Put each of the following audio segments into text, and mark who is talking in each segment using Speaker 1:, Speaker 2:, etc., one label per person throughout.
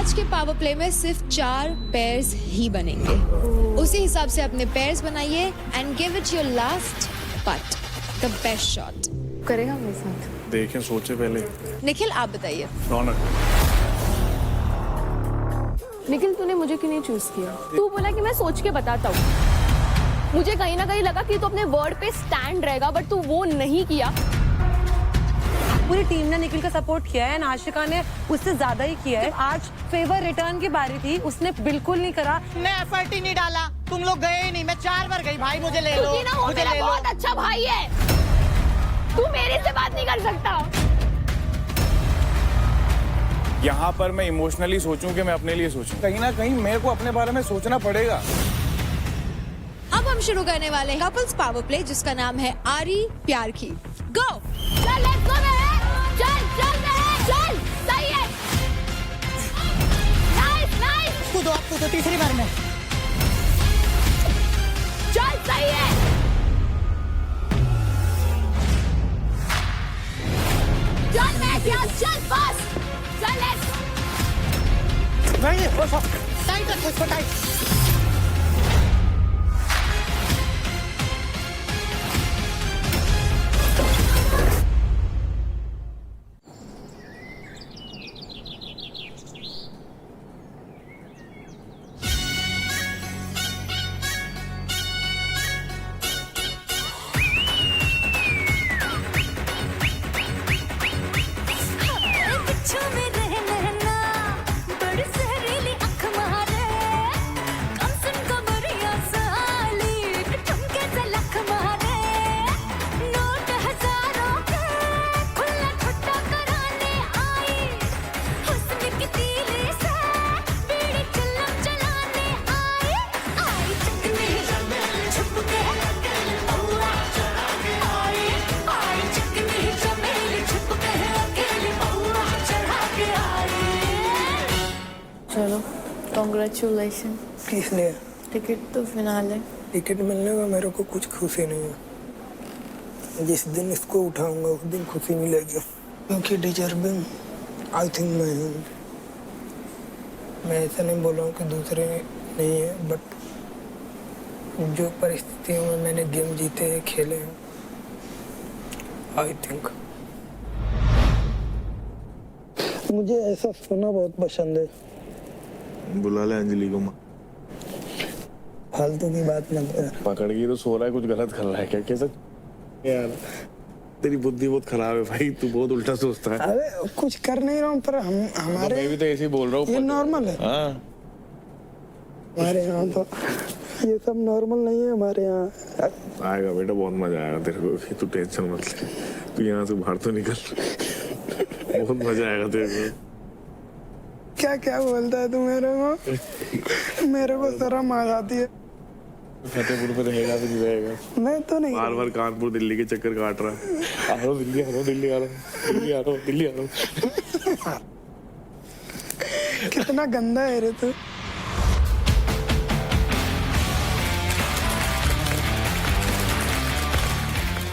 Speaker 1: आज के power play में सिर्फ 4 पेयर्स ही बनेंगे। उसी हिसाब से अपने पेयर्स बनाइए and give it your last but the best shot.
Speaker 2: करेगा मेरे साथ?
Speaker 3: देखें, सोचे पहले।
Speaker 1: निखिल आप बताइए।
Speaker 3: रौनक।
Speaker 2: निखिल तूने मुझे क्यों नहीं चूज किया? तू बोला कि मैं सोच के बताता हूँ। मुझे कहीं ना कहीं लगा कि तू अपने वर्ड पे स्टैंड रहेगा, बट तू वो नहीं किया।
Speaker 4: पूरी टीम ने निखिल का सपोर्ट किया है, आशिका ने उससे ज्यादा ही किया है। आज फेवर रिटर्न की बारी थी, उसने बिल्कुल नहीं करा।
Speaker 5: मैं एफर्ट ही नहीं डाला, तुम लोग गए ही नहीं। मैं 4 बार गई, भाई मुझे ले लो,
Speaker 2: क्योंकि ना वो
Speaker 5: मुझे
Speaker 2: मेरा
Speaker 5: ले लो।
Speaker 2: बहुत अच्छा भाई है, तू मेरे से बात नहीं कर सकता।
Speaker 3: यहाँ पर मैं इमोशनली सोचूं कि मैं अपने लिए सोचूं, कहीं ना कहीं मेरे को अपने बारे में सोचना पड़ेगा।
Speaker 1: अब हम शुरू करने वाले हैं कपल्स पावर प्ले, जिसका नाम है आरी प्यार की। गो।
Speaker 2: चल लेट्स गो बहन, चल चल बहन, चल। सही है, नाइस नाइस।
Speaker 5: कूदो आप, कूदो तीसरी बार में।
Speaker 2: चल सही है। चल मैच यार, चल बस, चल लेट्स।
Speaker 5: नहीं, टाइट रखो इसको, टाइट।
Speaker 6: चलो कॉन्ग्रेचुलेशन।
Speaker 7: किसने?
Speaker 6: टिकट तो फिनाले।
Speaker 7: टिकट मिलने में मेरे को कुछ खुशी नहीं है। जिस दिन इसको उठाऊंगा उस दिन खुशी मिलेगी, क्योंकि डिजर्विंग आई थिंक मैं हूँ। मैं ऐसा नहीं बोल रहा हूँ कि दूसरे नहीं है, बट जो परिस्थितियों में मैंने गेम जीते हैं, खेले हैं, आई थिंक मुझे ऐसा सुनना बहुत पसंद है।
Speaker 3: बुला ले अंजलि को।
Speaker 7: फालतू की बात मत कर।
Speaker 3: पकड़ के तो सो रहा है, कुछ गलत कर रहा है क्या? कैसे यार, तेरी बुद्धि बहुत खराब है भाई, तू बहुत उल्टा सोचता है।
Speaker 7: अरे कुछ कर नहीं रहा हूँ, पर हमारे
Speaker 3: मैं भी तो ऐसे ही बोल रहा हूँ।
Speaker 7: ये नॉर्मल है।
Speaker 3: हाँ,
Speaker 7: हमारे यहाँ तो ये सब नॉर्मल नहीं है। हमारे यहाँ
Speaker 3: आएगा बेटा, बहुत मजा आएगा तेरे को, तू टेंशन मत ले। तू यहाँ से बाहर तो निकल, बहुत मजा आएगा तेरे को।
Speaker 7: क्या क्या बोलता है तू मेरे को शर्म आ जाती है।
Speaker 3: फतेहपुर पे रहेगा तो नहीं रहेगा?
Speaker 7: मैं तो नहीं,
Speaker 3: बार बार कानपुर दिल्ली के चक्कर काट रहा है। आ रहा हूँ दिल्ली, आ रहा हूँ दिल्ली, आ रहा हूँ दिल्ली, आ रहा हूँ दिल्ली, आ रहा हूँ।
Speaker 7: कितना गंदा है रे तू।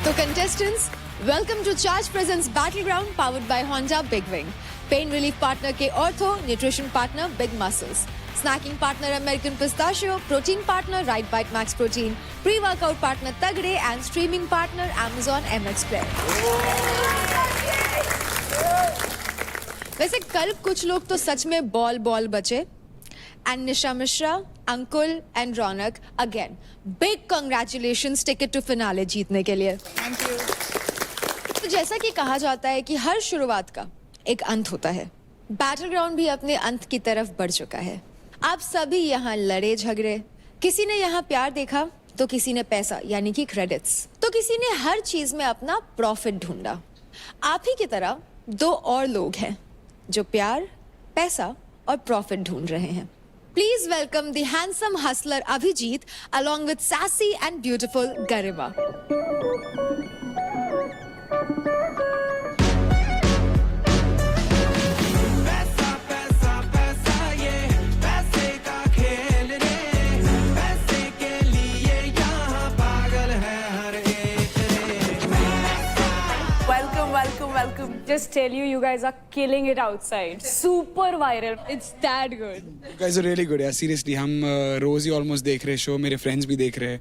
Speaker 1: तो contestants, welcome to Charge presents Battleground powered by Honda Big Wing. Pain relief partner के Ortho, nutrition partner Big Muscles, snacking partner American pistachio, protein partner Rite Bite Max Protein, pre workout partner Tagde and streaming partner Amazon MX Player। वैसे कल कुछ लोग तो सच में बॉल बचे, and Nisha Mishra, Ankul and Raunak, again big congratulations ticket to finale जीतने के लिए।
Speaker 5: Thank you.
Speaker 1: तो जैसा कि कहा जाता है कि हर शुरुआत का एक अंत होता है, बैटलग्राउंड भी अपने अंत की तरफ बढ़ चुका है। आप सभी यहाँ लड़े झगड़े, किसी ने यहाँ प्यार देखा तो किसी ने पैसा यानी कि क्रेडिट्स, तो किसी ने हर चीज में अपना प्रॉफिट ढूंढा। आप ही की तरह 2 और लोग हैं जो प्यार, पैसा और प्रॉफिट ढूंढ रहे हैं। Please welcome the handsome hustler Abhijeet along with sassy and beautiful Garima.
Speaker 2: to just tell you, you guys are killing it outside. Super viral. It's that good.
Speaker 8: You guys are really good, yeah. Seriously, हम रोज ही almost देख रहे show, मेरे friends भी देख रहे हैं,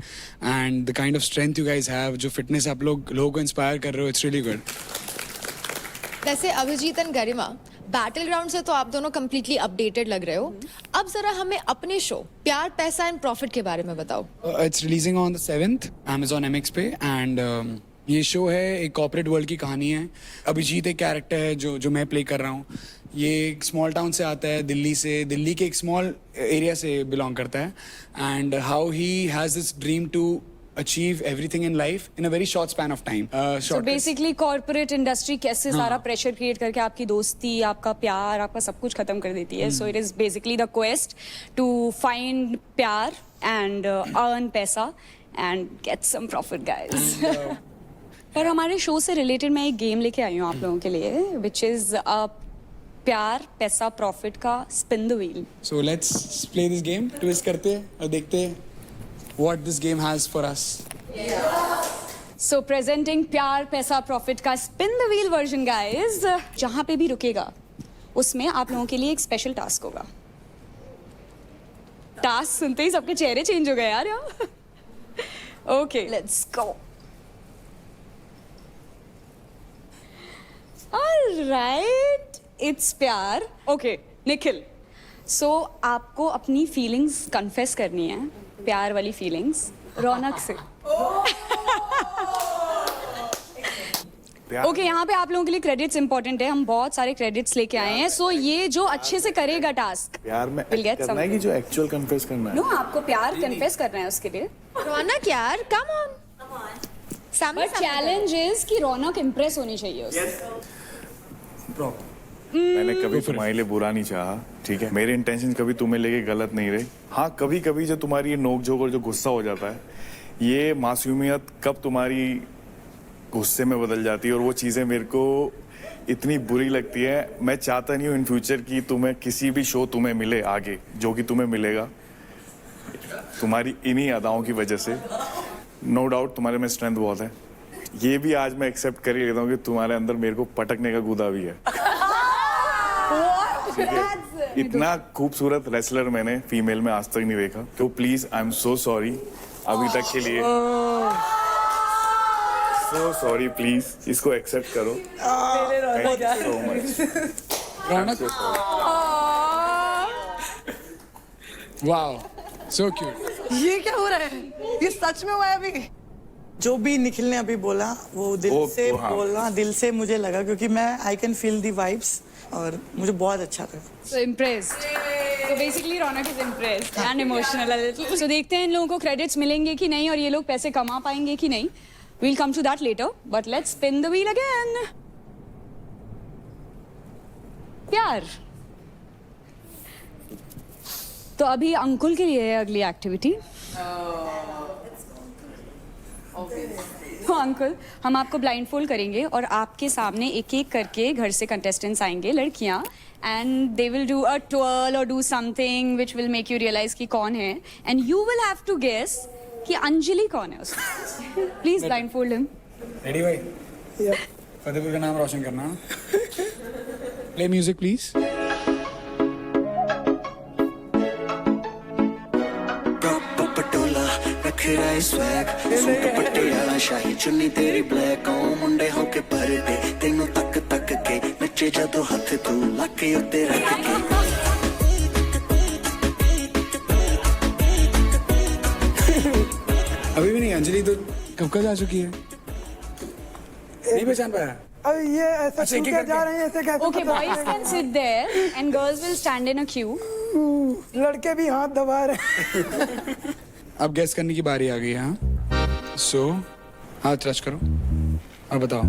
Speaker 8: and the kind of strength you guys have, जो fitness आप लोगों को inspire कर रहे हो, it's really good.
Speaker 1: वैसे Abhijeet and Garima, battle ground से तो आप दोनों कंप्लीटली अपडेटेड लग रहे हो। अब जरा हमें अपने शो प्यार पैसा एंड प्रॉफिट के बारे में बताओ।
Speaker 8: It's releasing on the 7th, Amazon MX पे, and ये शो है एक कॉर्पोरेट वर्ल्ड की कहानी है। अभिजीत एक कैरेक्टर है जो मैं प्ले कर रहा हूँ। ये एक स्मॉल टाउन से आता है, दिल्ली के एक स्मॉल एरिया से बिलोंग करता है, and how he has this dream to achieve everything in life in a very short span of time.
Speaker 2: So basically corporate industry कैसे सारा pressure create करके आपकी दोस्ती, आपका प्यार, आपका सब कुछ खत्म कर देती है. So it is basically the quest to find प्यार and earn पैसा and get some profit, guys. पर हमारे शो से रिलेटेड मैं एक गेम लेके आई हूँ आप लोगों के लिए, which is प्यार पैसा प्रॉफिट का spin the wheel.
Speaker 8: So let's play this game. Twist करते हैं और देखते हैं what this game has for us.
Speaker 2: So presenting प्यार पैसा प्रॉफिट का spin the wheel version, guys. जहाँ पे भी रुकेगा उसमें आप लोगों के लिए एक स्पेशल टास्क होगा. टास्क सुनते ही सबके चेहरे चेंज हो गए यार. Okay, let's go. All right, it's प्यार. Okay, निखिल. So आपको अपनी फीलिंग्स कन्फेस करनी है, प्यार वाली फीलिंग्स रौनक से. ओके, यहाँ पे आप लोगों के लिए क्रेडिट्स इंपॉर्टेंट है. हम बहुत सारे क्रेडिट्स लेके आए हैं. सो ये जो अच्छे से करेगा टास्क
Speaker 3: प्यार में
Speaker 2: will get
Speaker 3: करना है कि जो एक्चुअल कन्फेस करना है.
Speaker 2: नो, आपको प्यार कन्फेस करना है उसके लिए.
Speaker 1: रौनक यार, कम ऑन. सामने
Speaker 2: बट चैलेंज इज कि रौनक इंप्रेस होनी चाहिए उससे.
Speaker 3: मैंने कभी तुम्हारे लिए बुरा नहीं चाहा, ठीक है. मेरे इंटेंशन कभी तुम्हें लेके गलत नहीं रहे. हाँ, कभी कभी जो तुम्हारी ये नोक-झोंक और जो गुस्सा हो जाता है, ये मासूमियत कब तुम्हारी गुस्से में बदल जाती है और वो चीज़ें मेरे को इतनी बुरी लगती है. मैं चाहता नहीं हूँ इन फ्यूचर की तुम्हें किसी भी शो तुम्हें मिले आगे, जो कि तुम्हें मिलेगा तुम्हारी इन्हीं अदाओं की वजह से. नो डाउट तुम्हारे में स्ट्रेंथ बहुत है. ये भी आज मैं एक्सेप्ट कर ही लेता हूँ कि तुम्हारे अंदर मेरे को पटकने का गुदा भी है. इतना खूबसूरत रेसलर मैंने फीमेल में आज तक नहीं देखा. तो please, I am so sorry अभी तक के लिए. सो सॉरी, प्लीज इसको एक्सेप्ट करो. Thank you so much.
Speaker 8: Raunak, wow, so cute.
Speaker 9: ये क्या हो रहा है? ये सच में हुआ है अभी? जो भी निखिल ने अभी बोला वो दिल से
Speaker 3: हाँ.
Speaker 9: बोलना, दिल से मुझे लगा, क्योंकि मैं I can feel the vibes और मुझे बहुत अच्छा लगा.
Speaker 2: So impressed. So basically Raunak is impressed and emotional a little. So देखते हैं इन लोगों को क्रेडिट्स मिलेंगे कि नहीं और ये लोग पैसे कमा पाएंगे कि नहीं. We'll come to that later. But let's spin the wheel again. प्यार. तो अभी अंकुल के लिए है अगली एक्टिविटी. तो अंकुल, हम आपको ब्लाइंडफोल्ड करेंगे और आपके सामने एक एक करके घर से कंटेस्टेंट्स आएंगे, लड़कियां, and they will do a twirl और do something which will make you realize कि कौन है, and you will have to guess कि अंजलि कौन है उसमें. Please blindfold him.
Speaker 8: रेडी भाई? फतेहपुर का नाम रोशन करना. Play music please.
Speaker 10: Swag suit Patiala शाही चुन्नी तेरी ब्लैक ओ मुंडे होके परदे तेनू तक तक के नचे जदों हथ तू लाके उत्ते रख के.
Speaker 8: अभी भी नहीं. अंजलि तो कब का जा चुकी है, नहीं पहचान पाया.
Speaker 7: अब ये ऐसा क्यों क्या जा रहे हैं, ऐसे कैसे?
Speaker 2: Okay, boys can sit there and girls will stand in a queue.
Speaker 7: लड़के भी हाथ दबा रहे.
Speaker 8: अब गैस करने की बारी आ गई है. हाँ, सो हाथ टच करो और बताओ.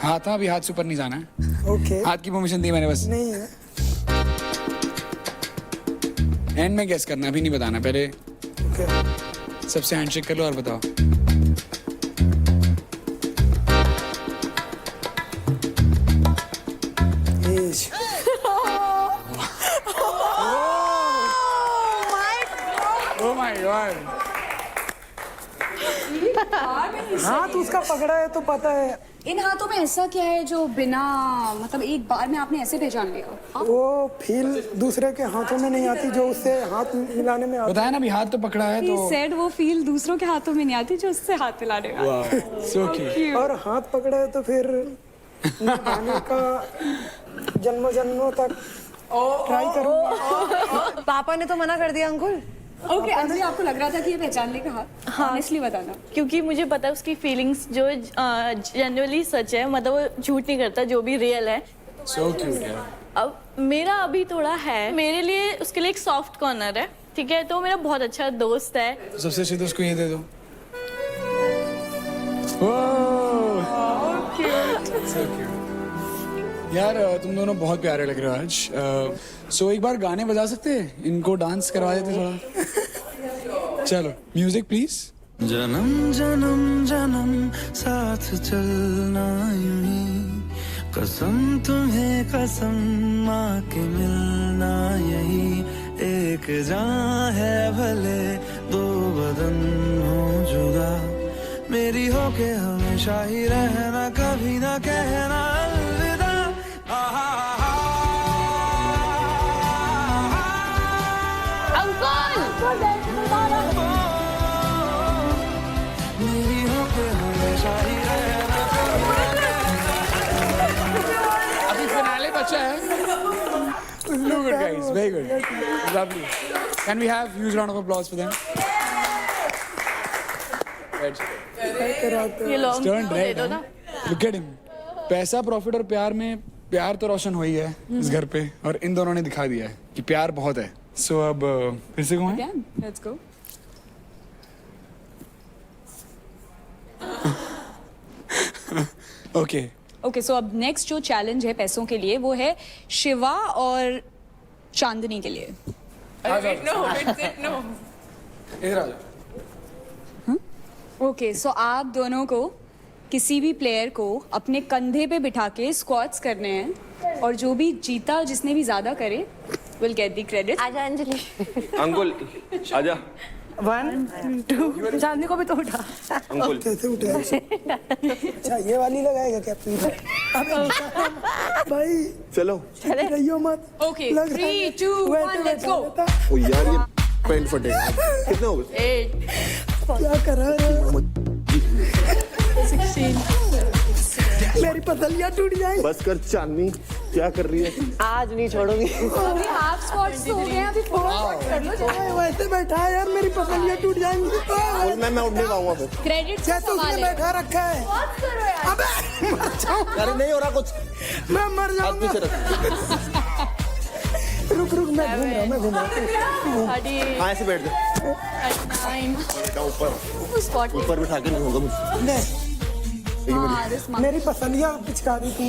Speaker 8: हाथ, हाँ, अभी हाथ से ऊपर नहीं जाना है.
Speaker 7: ओके.
Speaker 8: हाथ की परमिशन दी मैंने बस.
Speaker 7: नहीं है.
Speaker 8: एंड में गैस करना, अभी नहीं बताना. पहले
Speaker 7: ओके.
Speaker 8: सबसे हैंडशेक कर लो और बताओ.
Speaker 7: एज.
Speaker 8: Oh my God.
Speaker 7: हाथ उसका पकड़ा है तो पता है।
Speaker 2: इन हाथों में ऐसा क्या है जो बिना मतलब एक बार में आपने ऐसे पहचान लिया?
Speaker 7: वो फील दूसरे के हाथों में नहीं आती जो उससे हाथ मिलाने में आती।
Speaker 8: बताया ना अभी, हाथ तो पकड़ा है
Speaker 2: He
Speaker 8: तो
Speaker 2: said वो फील दूसरों के हाथों में नहीं आती जो उससे हाथ मिलाने में आती है।
Speaker 8: So cute.
Speaker 7: और हाथ पकड़ा है तो फिर निभाने का जन्मों जन्मों तक ट्राई करूंगा।
Speaker 4: पापा ने तो मना कर दिया अंकुल।
Speaker 2: ओके अंजलि, आपको लग रहा था कि ये पहचान लेगा हाथ? ऑनेस्टली बताना।
Speaker 6: क्योंकि मुझे पता है उसकी फीलिंग्स जो जनरली सच है, मतलब वो झूठ नहीं करता, जो भी रियल है।
Speaker 8: सो क्यूट यार।
Speaker 6: अब मेरा अभी थोड़ा है, मेरे लिए उसके लिए एक सॉफ्ट कॉर्नर है, ठीक है? तो मेरा बहुत अच्छा दोस्त है।
Speaker 8: तो सबसे अच्छी तो उसको ये दे दो। So cute. यार तुम दोनों बहुत प्यारे लग रहे हो आज। सो एक बार गाने बजा सकते हैं? इनको डांस करवा देते थोड़ा। चलो म्यूजिक प्लीज।
Speaker 10: जन्म जन्म जन्म साथ चलना यूं ही, कसम तुम्हें कसम माँ के मिलना यही, एक जान है भले दो बदन हो जुदा, मेरी हो के हमेशा ही रहना, कभी ना कहना अलविदा। मेरी हो के हमेशा ही रहना,
Speaker 8: अभी फिनाले बचा है। Look good guys, very good, lovely. Can we have huge round of applause for them?
Speaker 6: ये लॉन्ग
Speaker 8: Turned
Speaker 6: दे
Speaker 8: red,
Speaker 6: दो
Speaker 8: huh?
Speaker 6: ना।
Speaker 8: Look at him. पैसा, प्रॉफिट और प्यार में प्यार तो रोशन हो ही है इस घर पे, और इन दोनों ने दिखा दिया है कि प्यार बहुत है। सो अब फिर से कौन है?
Speaker 2: Let's go.
Speaker 8: Okay
Speaker 2: okay so अब नेक्स्ट जो चैलेंज है पैसों के लिए वो है शिवा और चांदनी के लिए।
Speaker 8: इधर आ जाओ।
Speaker 2: ओके सो आप दोनों को किसी भी प्लेयर को अपने कंधे पे बिठा के स्क्वाट्स करने हैं, और जो भी जीता, जिसने भी ज्यादा करे, विल गेट द क्रेडिट।
Speaker 4: आजा अंजलि।
Speaker 11: अंकुल आजा।
Speaker 4: 1 2 चांदनी को भी तो उठा।
Speaker 11: अंकुल
Speaker 7: कैसे उठे? अच्छा ये वाली लगाएगा कैप्टन? भाई
Speaker 11: चलो।
Speaker 7: रहियो मत।
Speaker 2: ओके
Speaker 7: लग रहा है।
Speaker 2: 3 2 1 लेट्स गो।
Speaker 11: ओ यार ये पैंट फटेगा। कितने हो गए?
Speaker 6: 8
Speaker 7: क्या कर रहा है? 16 मेरी पसलियां टूट जाएंगी।
Speaker 11: बस कर चांदनी, क्या कर रही है?
Speaker 4: आज नहीं छोड़ूंगी।
Speaker 2: अभी हाफ स्क्वाट्स हो गए, अभी फुल स्क्वाट्स कर लो।
Speaker 7: वैसे बैठा है यार, मेरी पसलियां टूट जाएंगी।
Speaker 11: मैं उठ नहीं पाऊंगा फिर।
Speaker 2: क्रेडिट
Speaker 7: क्या तो उसने बैठा रखा है? अबे मर जाओ।
Speaker 11: अरे नहीं हो रहा कुछ।
Speaker 7: मैं मर
Speaker 11: हाथ पीछे
Speaker 7: जाऊंगा।
Speaker 11: रख।
Speaker 7: रुक मैं घूम रहा।
Speaker 11: हाँ ऐसे बैठ दे।
Speaker 6: 9
Speaker 11: ऊपर ऊपर बिठा के नहीं होगा मुझसे।
Speaker 7: मेरी पसलियां पिचकारी थी।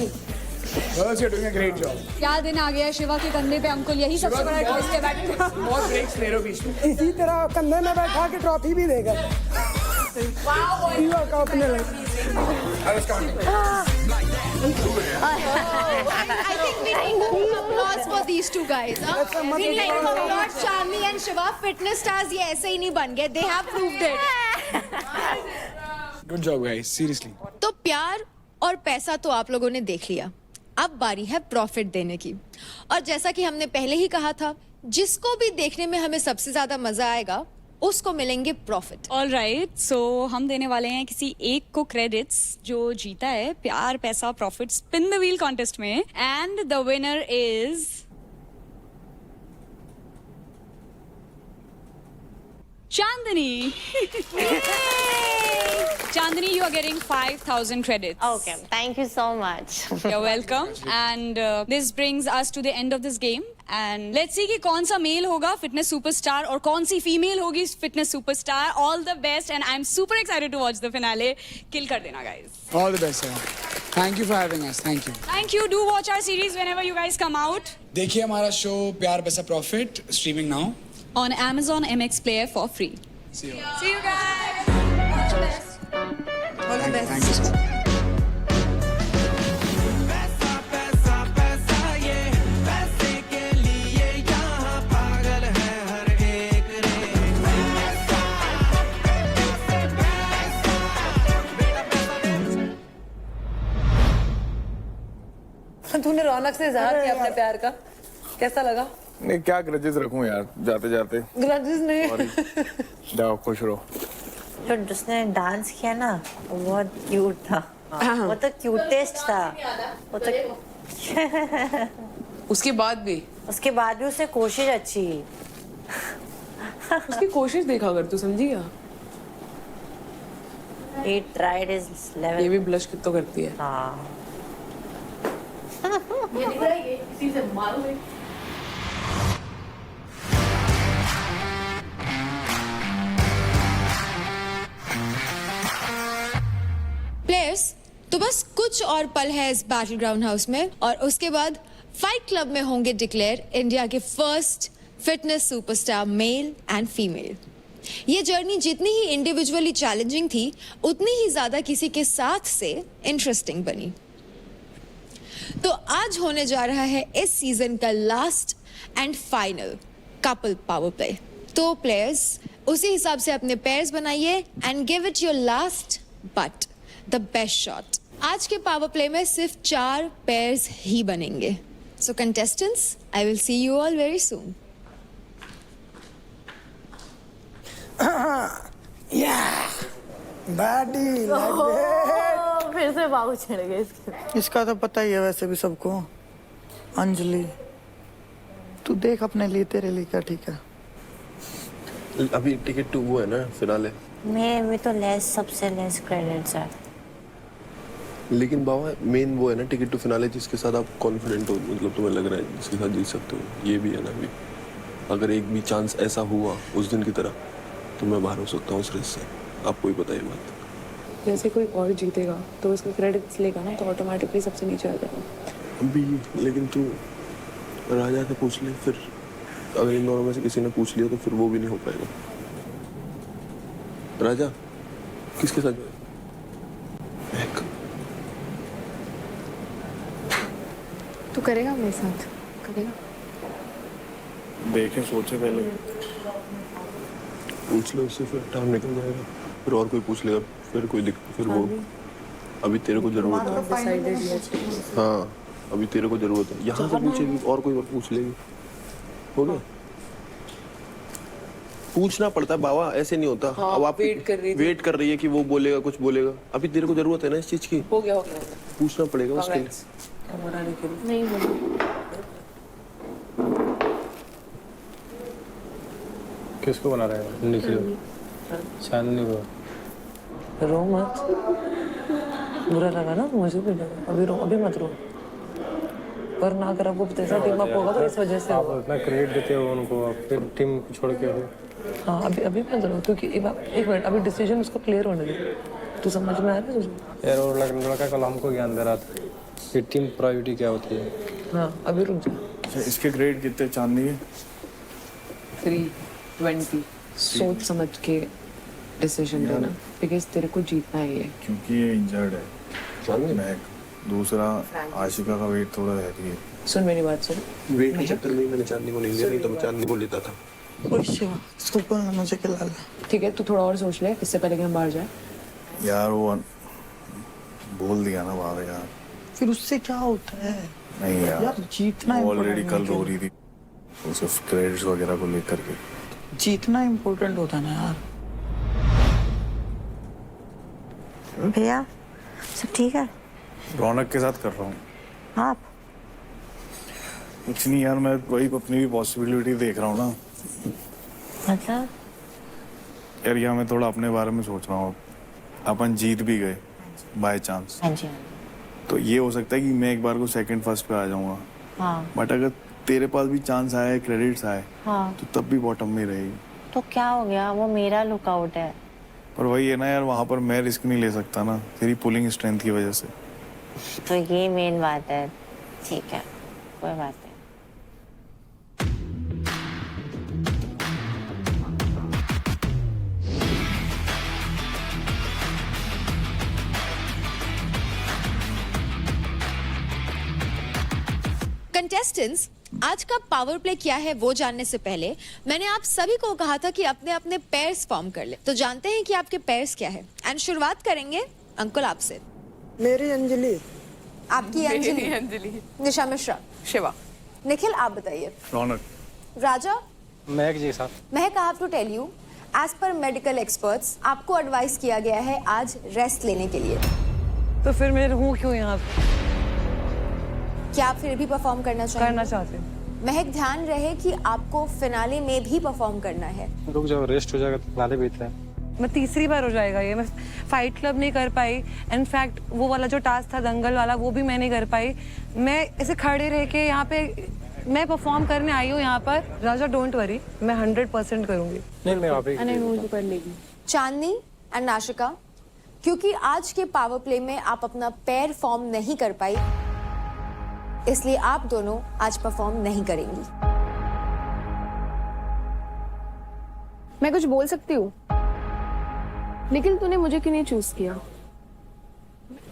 Speaker 8: Girls, you're doing a great job.
Speaker 2: क्या दिन आ गया शिवा के कंधे पे अंकुल, यही सबसे बड़ा ट्विस्ट है। बैठ
Speaker 8: बहुत ब्रेक्स ले रहे हो बीच में।
Speaker 7: इसी तरह कंधे में बैठा के ट्रॉफी भी देगा। युवा का अपने लगे।
Speaker 8: I was counting.
Speaker 1: I think we need more applause for these two guys. We need to applaud Chandni and Shiva. Fitness stars ये ऐसे ही नहीं बन गए. They have proved it.
Speaker 8: Good job guys, seriously.
Speaker 1: तो प्यार और पैसा तो आप लोगों ने देख लिया, अब बारी है प्रॉफिट देने की। और जैसा कि हमने पहले ही कहा था, जिसको भी देखने में हमें सबसे ज्यादा मजा आएगा उसको मिलेंगे प्रॉफिट।
Speaker 2: ऑल राइट, सो हम देने वाले हैं किसी एक को क्रेडिट्स जो जीता है प्यार पैसा profit spin the wheel contest में, and the winner is Chandni. Chandni, you are getting 5,000 credits.
Speaker 6: Okay, thank you so much.
Speaker 2: You're welcome. And this brings us to the end of this game. And let's see कि कौन सा mail होगा fitness superstar और कौन सी female होगी fitness superstar. All the best, and I'm super excited to watch the finale. Kill कर देना guys.
Speaker 8: All the best sir. Thank you for having us. Thank you.
Speaker 2: Thank you. Do watch our series whenever you guys come out.
Speaker 8: देखिए हमारा show प्यार पैसा profit streaming now
Speaker 2: On Amazon MX Player for free.
Speaker 8: See you.
Speaker 2: See you guys. All the best.
Speaker 8: Thank you so much.
Speaker 4: तूने रौनक से इजहार किया अपने प्यार का, कैसा लगा?
Speaker 3: नहीं क्या ग्रजेस रखूं यार जाते जाते।
Speaker 4: ग्रजेस नहीं।
Speaker 3: जाओ खुश रहो।
Speaker 12: जो जिसने डांस किया ना वो बहुत क्यूट था, वो तो क्यूटेस्ट था, वो तो
Speaker 4: उसके बाद भी
Speaker 12: उसने कोशिश अच्छी की।
Speaker 4: उसकी कोशिश देखा कर, तू समझी क्या?
Speaker 12: He tried his level.
Speaker 4: ये भी ब्लश तो करती है।
Speaker 12: हाँ
Speaker 6: ये दिख रहा है, किसी से मारोगे।
Speaker 1: प्लेयर्स, तो बस कुछ और पल है इस बैटल ग्राउंड हाउस में और उसके बाद फाइट क्लब में होंगे डिक्लेयर इंडिया के first fitness superstar male and female. ये जर्नी जितनी ही इंडिविजुअली चैलेंजिंग थी उतनी ही ज्यादा किसी के साथ से इंटरेस्टिंग बनी। तो आज होने जा रहा है इस सीजन का last and final couple power play. तो प्लेयर्स उसी हिसाब से अपने पेयर्स बनाइए and give it your last but the best shot. आज के पावर प्ले में सिर्फ 4 पेयर्स ही बनेंगे। So contestants, I will see you all very soon.
Speaker 6: फिर से बाबू चढ़ गए इसके।
Speaker 9: इसका तो पता ही है वैसे भी सबको। अंजलि तू देख अपने लिए, तेरे लिए क्या ठीक है।
Speaker 11: अभी टिकट टू वो है ना फिनाले।
Speaker 12: मैं तो सबसे लेस क्रेडिट्स है।
Speaker 11: लेकिन बाबा मेन वो है ना टिकट टू फिनाले जिसके साथ आप कॉन्फिडेंट हो, मतलब तुम्हें लग रहा है जिसके साथ जीत सकते हो। ये भी है ना, अभी अगर एक भी चांस ऐसा हुआ उस दिन की तरह तो मैं बाहर हो सकता हूँ उस रेस से। आपको ही पता है बात।
Speaker 4: जैसे कोई और जीतेगा तो उसका क्रेडिट्स लेगा ना, तो ऑटोमेटिकली सबसे नीचे आ जाएगा।
Speaker 11: अभी लेकिन तू राजा से पूछ ले, फिर अगर इन दोनों में से किसी ने पूछ लिया तो फिर वो भी नहीं हो पाएगा। राजा किसके साथ महक।
Speaker 4: तू करेगा मेरे साथ? करेगा?
Speaker 3: देखें सोचे पहले।
Speaker 11: पूछ लो उससे, फिर टाइम निकल जाएगा। फिर और कोई पूछ लेगा, फिर कोई दिक्कत, फिर वो अभी तेरे को जरूरत है। हाँ अभी तेरे को जरूरत है। यहाँ से पूछेगी और कोई पूछ लेगी, हो गया। पूछना पड़ता है बाबा, ऐसे नहीं होता।
Speaker 4: हाँ,
Speaker 11: अब आप
Speaker 4: वेट
Speaker 11: कर रही है कि वो बोलेगा, कुछ बोलेगा। अभी तेरे को जरूरत है ना इस चीज की।
Speaker 4: हो गया।
Speaker 11: पूछना पड़ेगा उसके लिए।
Speaker 4: नहीं बोला।
Speaker 7: किसको बना रहा है? निखिल चांदनी को।
Speaker 4: रो मत, बुरा लगा ना मुझे भी लगा। अभी मत रो, पर ना कर आपको तेरा टीम अप होगा तो इस वजह से
Speaker 7: आप इतना क्रेडिट देते हो उनको, आप फिर टीम छोड़ के हो।
Speaker 4: हाँ अभी मत रो, क्योंकि एक मिनट अभी डिसीजन उसको क्लियर होने दे। तू समझ में आ रहा है तुझे?
Speaker 7: यार और लड़का कल हमको ज्ञान दे रहा था कि टीम प्रायोरिटी क्या होती है।
Speaker 4: हाँ अभी रुक जा।
Speaker 3: इसके ग्रेड कितने चांदनी है?
Speaker 4: 320। सोच समझ के डिसीजन लेना, बिकॉज तेरे को जीतना है ये।
Speaker 3: क्योंकि ये इंजर्ड है महक। दूसरा आशिका का वेट थोड़ा हैवी है।
Speaker 4: सुन मेरी बात सुन।
Speaker 11: वेट के चक्कर में मैंने चांदनी को नहीं लिया, नहीं तो मैं चांदनी को लेता था।
Speaker 9: इसको बोलना मुझे खिला ले।
Speaker 4: ठीक है, तू थोड़ा और सोच ले इससे पहले कि हम बाहर जाए।
Speaker 3: यार वो बोल दिया ना बाहर यार।
Speaker 9: फिर उससे क्या होता है?
Speaker 3: नहीं यार
Speaker 9: जीतना
Speaker 3: ऑलरेडी कल रो रही थी उसे क्रेडिट्स वगैरह को लेकर के।
Speaker 9: जीतना इम्पोर्टेंट होता है ना यार।
Speaker 12: भैया सब ठीक है?
Speaker 3: रौनक के साथ कर रहा हूँ।
Speaker 12: आप?
Speaker 3: कुछ नहीं यार, मैं वही अपनी भी पॉसिबिलिटी देख रहा हूँ ना।
Speaker 12: मतलब?
Speaker 3: यार यहाँ मैं थोड़ा अपने बारे में सोच रहा हूँ। अपन जीत भी गए बाय चांस,
Speaker 12: हाँ जी।
Speaker 3: तो ये हो सकता है कि मैं एक बार को सेकंड फर्स्ट पे आ जाऊंगा।
Speaker 12: हाँ।
Speaker 3: बट अगर तेरे पास भी चांस आए, क्रेडिट्स आए,
Speaker 12: हाँ।
Speaker 3: तो तब भी बॉटम में रहेगी।
Speaker 12: तो क्या हो गया, वो मेरा लुकआउट है।
Speaker 3: पर वही है ना यार, वहाँ पर मैं रिस्क नहीं ले सकता ना तेरी पुलिंग स्ट्रेंथ की वजह से।
Speaker 12: तो ये मेन बात है। ठीक है, कोई बात नहीं।
Speaker 1: कंटेस्टेंट्स, आज का पावर प्ले क्या है वो जानने से पहले मैंने आप सभी को कहा था कि अपने अपने पेयर्स फॉर्म कर ले। तो जानते हैं कि आपके पेयर्स क्या है। एंड शुरुआत करेंगे अंकुल आपसे।
Speaker 7: मेरी अंजलि
Speaker 1: आपकी अंजलि,
Speaker 4: अंजलि,
Speaker 1: निशा मिश्रा,
Speaker 4: शिवा,
Speaker 1: निखिल आप बताइए।
Speaker 3: रौनक,
Speaker 1: राजा,
Speaker 7: महक जी साहब,
Speaker 1: Mahak, I have to tell you, as per medical experts आपको एडवाइस किया गया है आज रेस्ट लेने के लिए।
Speaker 4: तो फिर मैं हूँ क्यों यहाँ पे?
Speaker 1: क्या आप फिर भी परफॉर्म करना
Speaker 4: करना
Speaker 1: चाहेंगे?
Speaker 4: चाहते हैं।
Speaker 1: महक, ध्यान रहे कि आपको फिनाले में भी परफॉर्म करना है।
Speaker 7: रुक जाओ, रेस्ट हो जाएगा तो नाले बीत रहे हैं।
Speaker 4: मैं तीसरी बार हो जाएगा ये। मैं फाइट क्लब नहीं कर पाई, इनफैक्ट वो वाला जो टास्क था दंगल वाला वो भी मैं नहीं कर पाई। मैं ऐसे खड़े रह के यहाँ पे मैं परफॉर्म करने आई हूँ यहाँ पर। राजा डोंट वरी, मैं 100% करूँगी।
Speaker 7: नहीं मैं आप ही
Speaker 2: कर लेगी।
Speaker 1: चांदनी एंड नाशिका, क्योंकि आज के पावर प्ले में आप अपना पैर फॉर्म नहीं कर पाई, इसलिए आप दोनों आज परफॉर्म नहीं करेंगी।
Speaker 2: मैं कुछ बोल सकती हूँ? निखिल, तूने मुझे क्यों नहीं चूज किया?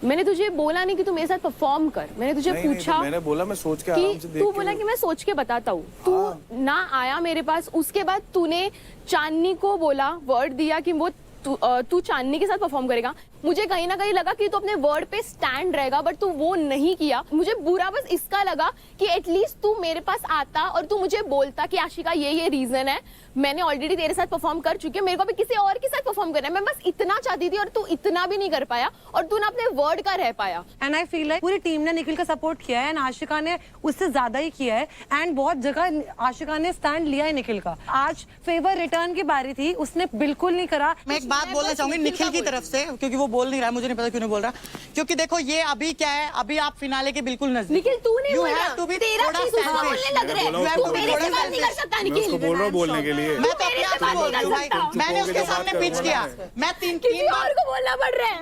Speaker 2: मैंने तुझे बोला नहीं कि तू मेरे साथ परफॉर्म कर। मैंने तुझे
Speaker 3: नहीं,
Speaker 2: पूछा
Speaker 3: तो मैंने बोला मैं सोच के आराम से
Speaker 2: कि
Speaker 3: देख
Speaker 2: तू
Speaker 3: के
Speaker 2: बोला कि मैं सोच के बताता हूँ। तू ना आया मेरे पास। उसके बाद तूने चांदनी को बोला, वर्ड दिया कि वो तू चांदनी के साथ परफॉर्म करेगा। मुझे कहीं ना कहीं लगा कि तू अपने वर्ड पे स्टैंड रहेगा, बट तू वो नहीं किया। मुझे बुरा बस इसका लगा कि एटलीस्ट तू मेरे पास आता और तू मुझे बोलता कि आशिका ये रीजन है, मैंने ऑलरेडी तेरे साथ परफॉर्म कर चुकी हूँ, मेरे को भी किसी और के साथ परफॉर्म करना है। मैं बस इतना चाहती थी और तू इतना भी नहीं कर पाया और तू ना अपने वर्ड का रह पाया।
Speaker 4: एंड आई फील लाइक पूरी टीम ने निखिल का सपोर्ट किया है एंड आशिका ने उससे ज्यादा ही किया है। एंड बहुत जगह आशिका ने स्टैंड लिया है निखिल का। आज फेवर रिटर्न की बारी थी, उसने बिल्कुल नहीं करा।
Speaker 5: मैं एक बात बोलना चाहूंगी निखिल की तरफ से, क्योंकि वो बोल नहीं रहा है, मुझे नहीं पता क्यों नहीं बोल रहा। क्योंकि देखो ये अभी क्या है, अभी आप फिनाले के बिल्कुल नजदीक।
Speaker 2: निखिल, तू नहीं
Speaker 5: You
Speaker 2: बोल
Speaker 5: have
Speaker 2: रहा।
Speaker 5: to be
Speaker 2: तेरा
Speaker 5: थोड़ा
Speaker 2: चीज उसको
Speaker 5: selfish।
Speaker 2: बोलने लग रहा है।
Speaker 3: मैंने
Speaker 2: तू
Speaker 3: बोला
Speaker 2: मेरे से
Speaker 3: उसको
Speaker 2: बात नहीं कर सकता
Speaker 3: मैं
Speaker 2: निखिल।
Speaker 3: उसको बोल रहा हूँ बोलने के लिए।
Speaker 5: मैं तो
Speaker 2: मेरे
Speaker 5: अपने
Speaker 2: से
Speaker 5: आप
Speaker 2: बात नहीं कर
Speaker 5: बोल
Speaker 2: सकता।
Speaker 5: मैंने उसके सामने पिच किया। मैं
Speaker 2: किसी और को बोलना पड़ रहा है।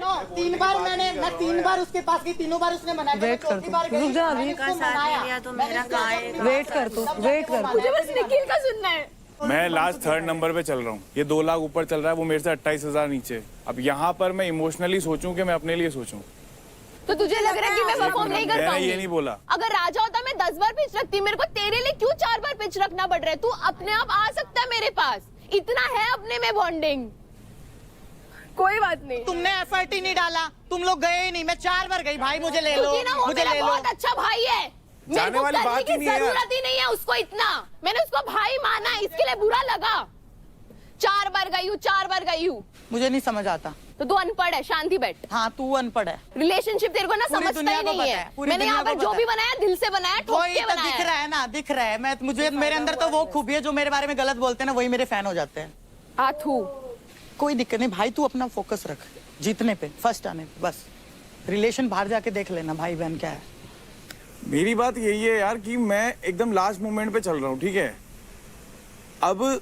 Speaker 5: मैं 3 बार उसके पास गई, तीनों बार उसने मना किया।
Speaker 4: वेट कर
Speaker 5: चौथी बार
Speaker 4: तू, रुक जा अभी।
Speaker 12: तो मेरा कहाँ है?
Speaker 4: वेट कर तू, वेट कर।
Speaker 2: मुझे बस निखिल का सुनना है।
Speaker 3: मैं लास्ट 3rd नंबर पे चल रहा हूँ। ये 2 लाख ऊपर चल रहा है, वो मेरे से 28,000 नीचे। अब यहाँ पर मैं इमोशनली सोचूं कि मैं अपने लिए सोचूं।
Speaker 2: तो तुझे लग रहा है कि मैं परफॉर्म नहीं कर
Speaker 3: मैंने
Speaker 2: पाऊंगी?
Speaker 3: ये नहीं बोला।
Speaker 2: अगर राजा होता मैं 10 बार पिच रखती। मेरे को तेरे लिए क्यों 4 बार पिच रखना पड़ रहा है? तू अपने आप आ सकता है मेरे पास, इतना है अपने में बॉन्डिंग। कोई बात नहीं।
Speaker 5: तुमने एफर्ट ही नहीं डाला, तुम लोग गए ही नहीं। मैं 4 बार गई, भाई मुझे ले लो,
Speaker 2: क्योंकि ना वो
Speaker 5: मुझे
Speaker 2: मेरा
Speaker 5: ले लो।
Speaker 2: बहुत अच्छा भाई है। मेरे
Speaker 3: जाने
Speaker 2: को
Speaker 3: वाली
Speaker 2: करने
Speaker 3: बात
Speaker 2: की
Speaker 3: ही नहीं है।
Speaker 2: जरूरत ही नहीं है उसको इतना। मैंने उसको भाई माना, इसके लिए बुरा लगा। 4 बार गई हूँ, 4 बार गई हूँ।
Speaker 5: मुझे नहीं समझ आता।
Speaker 2: तो तू अनपढ़ है, शांति बैठ।
Speaker 5: हाँ तू अनपढ़ है।
Speaker 2: रिलेशनशिप तेरे को ना
Speaker 5: पूरी
Speaker 2: समझता
Speaker 5: दुनिया
Speaker 2: ही
Speaker 5: को
Speaker 2: नहीं
Speaker 5: पता
Speaker 2: है।
Speaker 5: है, पूरी
Speaker 2: मैंने यहाँ
Speaker 5: दुनिया
Speaker 2: पर
Speaker 5: को
Speaker 2: जो
Speaker 5: पता
Speaker 2: भी
Speaker 5: है।
Speaker 2: बनाया दिल से बनाया, ठोक
Speaker 5: वही
Speaker 2: के
Speaker 5: तो
Speaker 2: बनाया
Speaker 5: दिख रहा है ना, दिख रहा है। मैं मुझे मेरे अंदर तो वो खूबी है, जो मेरे बारे में गलत बोलते हैं ना वही मेरे फैन हो जाते हैं।
Speaker 2: आथू,
Speaker 5: कोई दिक्कत नहीं भाई, तू अपना फोकस रख जीतने पे, फर्स्ट आने पे बस। रिलेशन बाहर जाके देख लेना भाई बहन क्या है।
Speaker 3: मेरी बात यही है यार कि मैं एकदम लास्ट मोमेंट पे चल रहा हूँ, ठीक है। अब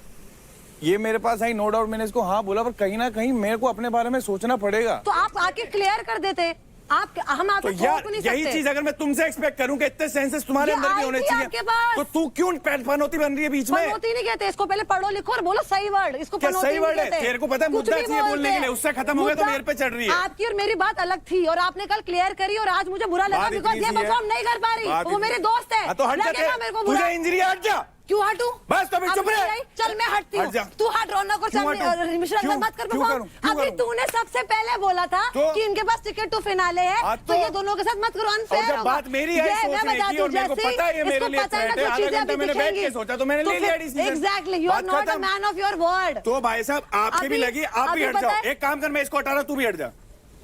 Speaker 3: ये मेरे पास आई, नो डाउट मैंने इसको हाँ बोला, पर कहीं ना कहीं मेरे को अपने बारे में सोचना पड़ेगा।
Speaker 4: तो आप आके क्लियर कर देते। हम
Speaker 3: तो
Speaker 4: आपको
Speaker 3: यार
Speaker 4: थोप नहीं
Speaker 3: यही
Speaker 4: सकते।
Speaker 3: चीज अगर मैं तुमसे एक्सपेक्ट करूं कि इतने सेंसेस तुम्हारे
Speaker 4: ये
Speaker 3: अंदर भी
Speaker 4: आई
Speaker 3: होने
Speaker 4: थी
Speaker 3: चाहिए,
Speaker 4: आपके पास।
Speaker 3: तो तू क्यों पनौती बन रही है बीच में?
Speaker 4: पनौती नहीं कहते इसको, पहले पढ़ो लिखो और बोलो सही वर्ड। इसको
Speaker 3: क्या
Speaker 4: पनौती
Speaker 3: सही
Speaker 4: नहीं
Speaker 3: वर्ड है?
Speaker 4: कहते।
Speaker 3: तेरे को पता है
Speaker 4: कुछ
Speaker 3: मुद्दा
Speaker 4: भी
Speaker 3: चाहिए बोलने
Speaker 4: बोलते।
Speaker 3: के लिए, उससे खत्म हो गया तो
Speaker 4: मुद्दा
Speaker 3: मेरे पे चढ़ रही है।
Speaker 4: आपकी और मेरी बात अलग थी और आपने कल क्लियर करी और आज मुझे बुरा लगा
Speaker 3: बात
Speaker 4: बिकॉज
Speaker 3: इतनी
Speaker 4: ये
Speaker 3: सी है।
Speaker 4: परफॉर्म नहीं कर पा रही।
Speaker 3: बात
Speaker 4: वो
Speaker 3: इतनी-
Speaker 4: मेरे दोस्त है।
Speaker 3: हाँ, तो हट जा,
Speaker 4: लगेगा मेरे को बुरा।
Speaker 3: तुझे इंजरी है, हट जा।
Speaker 4: क्यों हटूं?
Speaker 3: बस तो अभी
Speaker 4: अब
Speaker 3: चुप
Speaker 4: नहीं
Speaker 3: रह।
Speaker 4: आई? चल मैं हटती
Speaker 3: हट जा।
Speaker 4: हूँ। तू हट, रौनक और
Speaker 3: क्यों हटूं?
Speaker 4: मिश्रा
Speaker 3: क्यों?
Speaker 4: मत कर
Speaker 3: क्यों
Speaker 4: परफॉर्म।
Speaker 3: करूं? क्यों
Speaker 4: अभी
Speaker 3: करूं?
Speaker 4: तूने सबसे पहले बोला था
Speaker 3: तो?
Speaker 4: कि इनके पास टिकट टू फिनाले है,
Speaker 3: हाँ,
Speaker 4: तो ये दोनों के साथ मत करो,
Speaker 3: और
Speaker 4: अनफेयर
Speaker 3: जब बात मेरी आई सोचने की और मेरे को पता है ये मेरे लिए थ्रेट है, आधा घंटा मैंने बैठ के सोचा तो मैंने ले लिया डिसीजन।
Speaker 4: एग्जैक्टली, यू आर
Speaker 3: बात
Speaker 4: नॉट अ
Speaker 3: खत्म।
Speaker 4: Man of your word.
Speaker 3: तो भाई साहब आपकी भी
Speaker 4: अभी-
Speaker 3: लगी, आप भी
Speaker 4: अभी
Speaker 3: हट
Speaker 4: पता
Speaker 3: जाओ।
Speaker 4: है-
Speaker 3: एक काम कर, मैं इसको हटा रहा हूं, तू भी हट जा।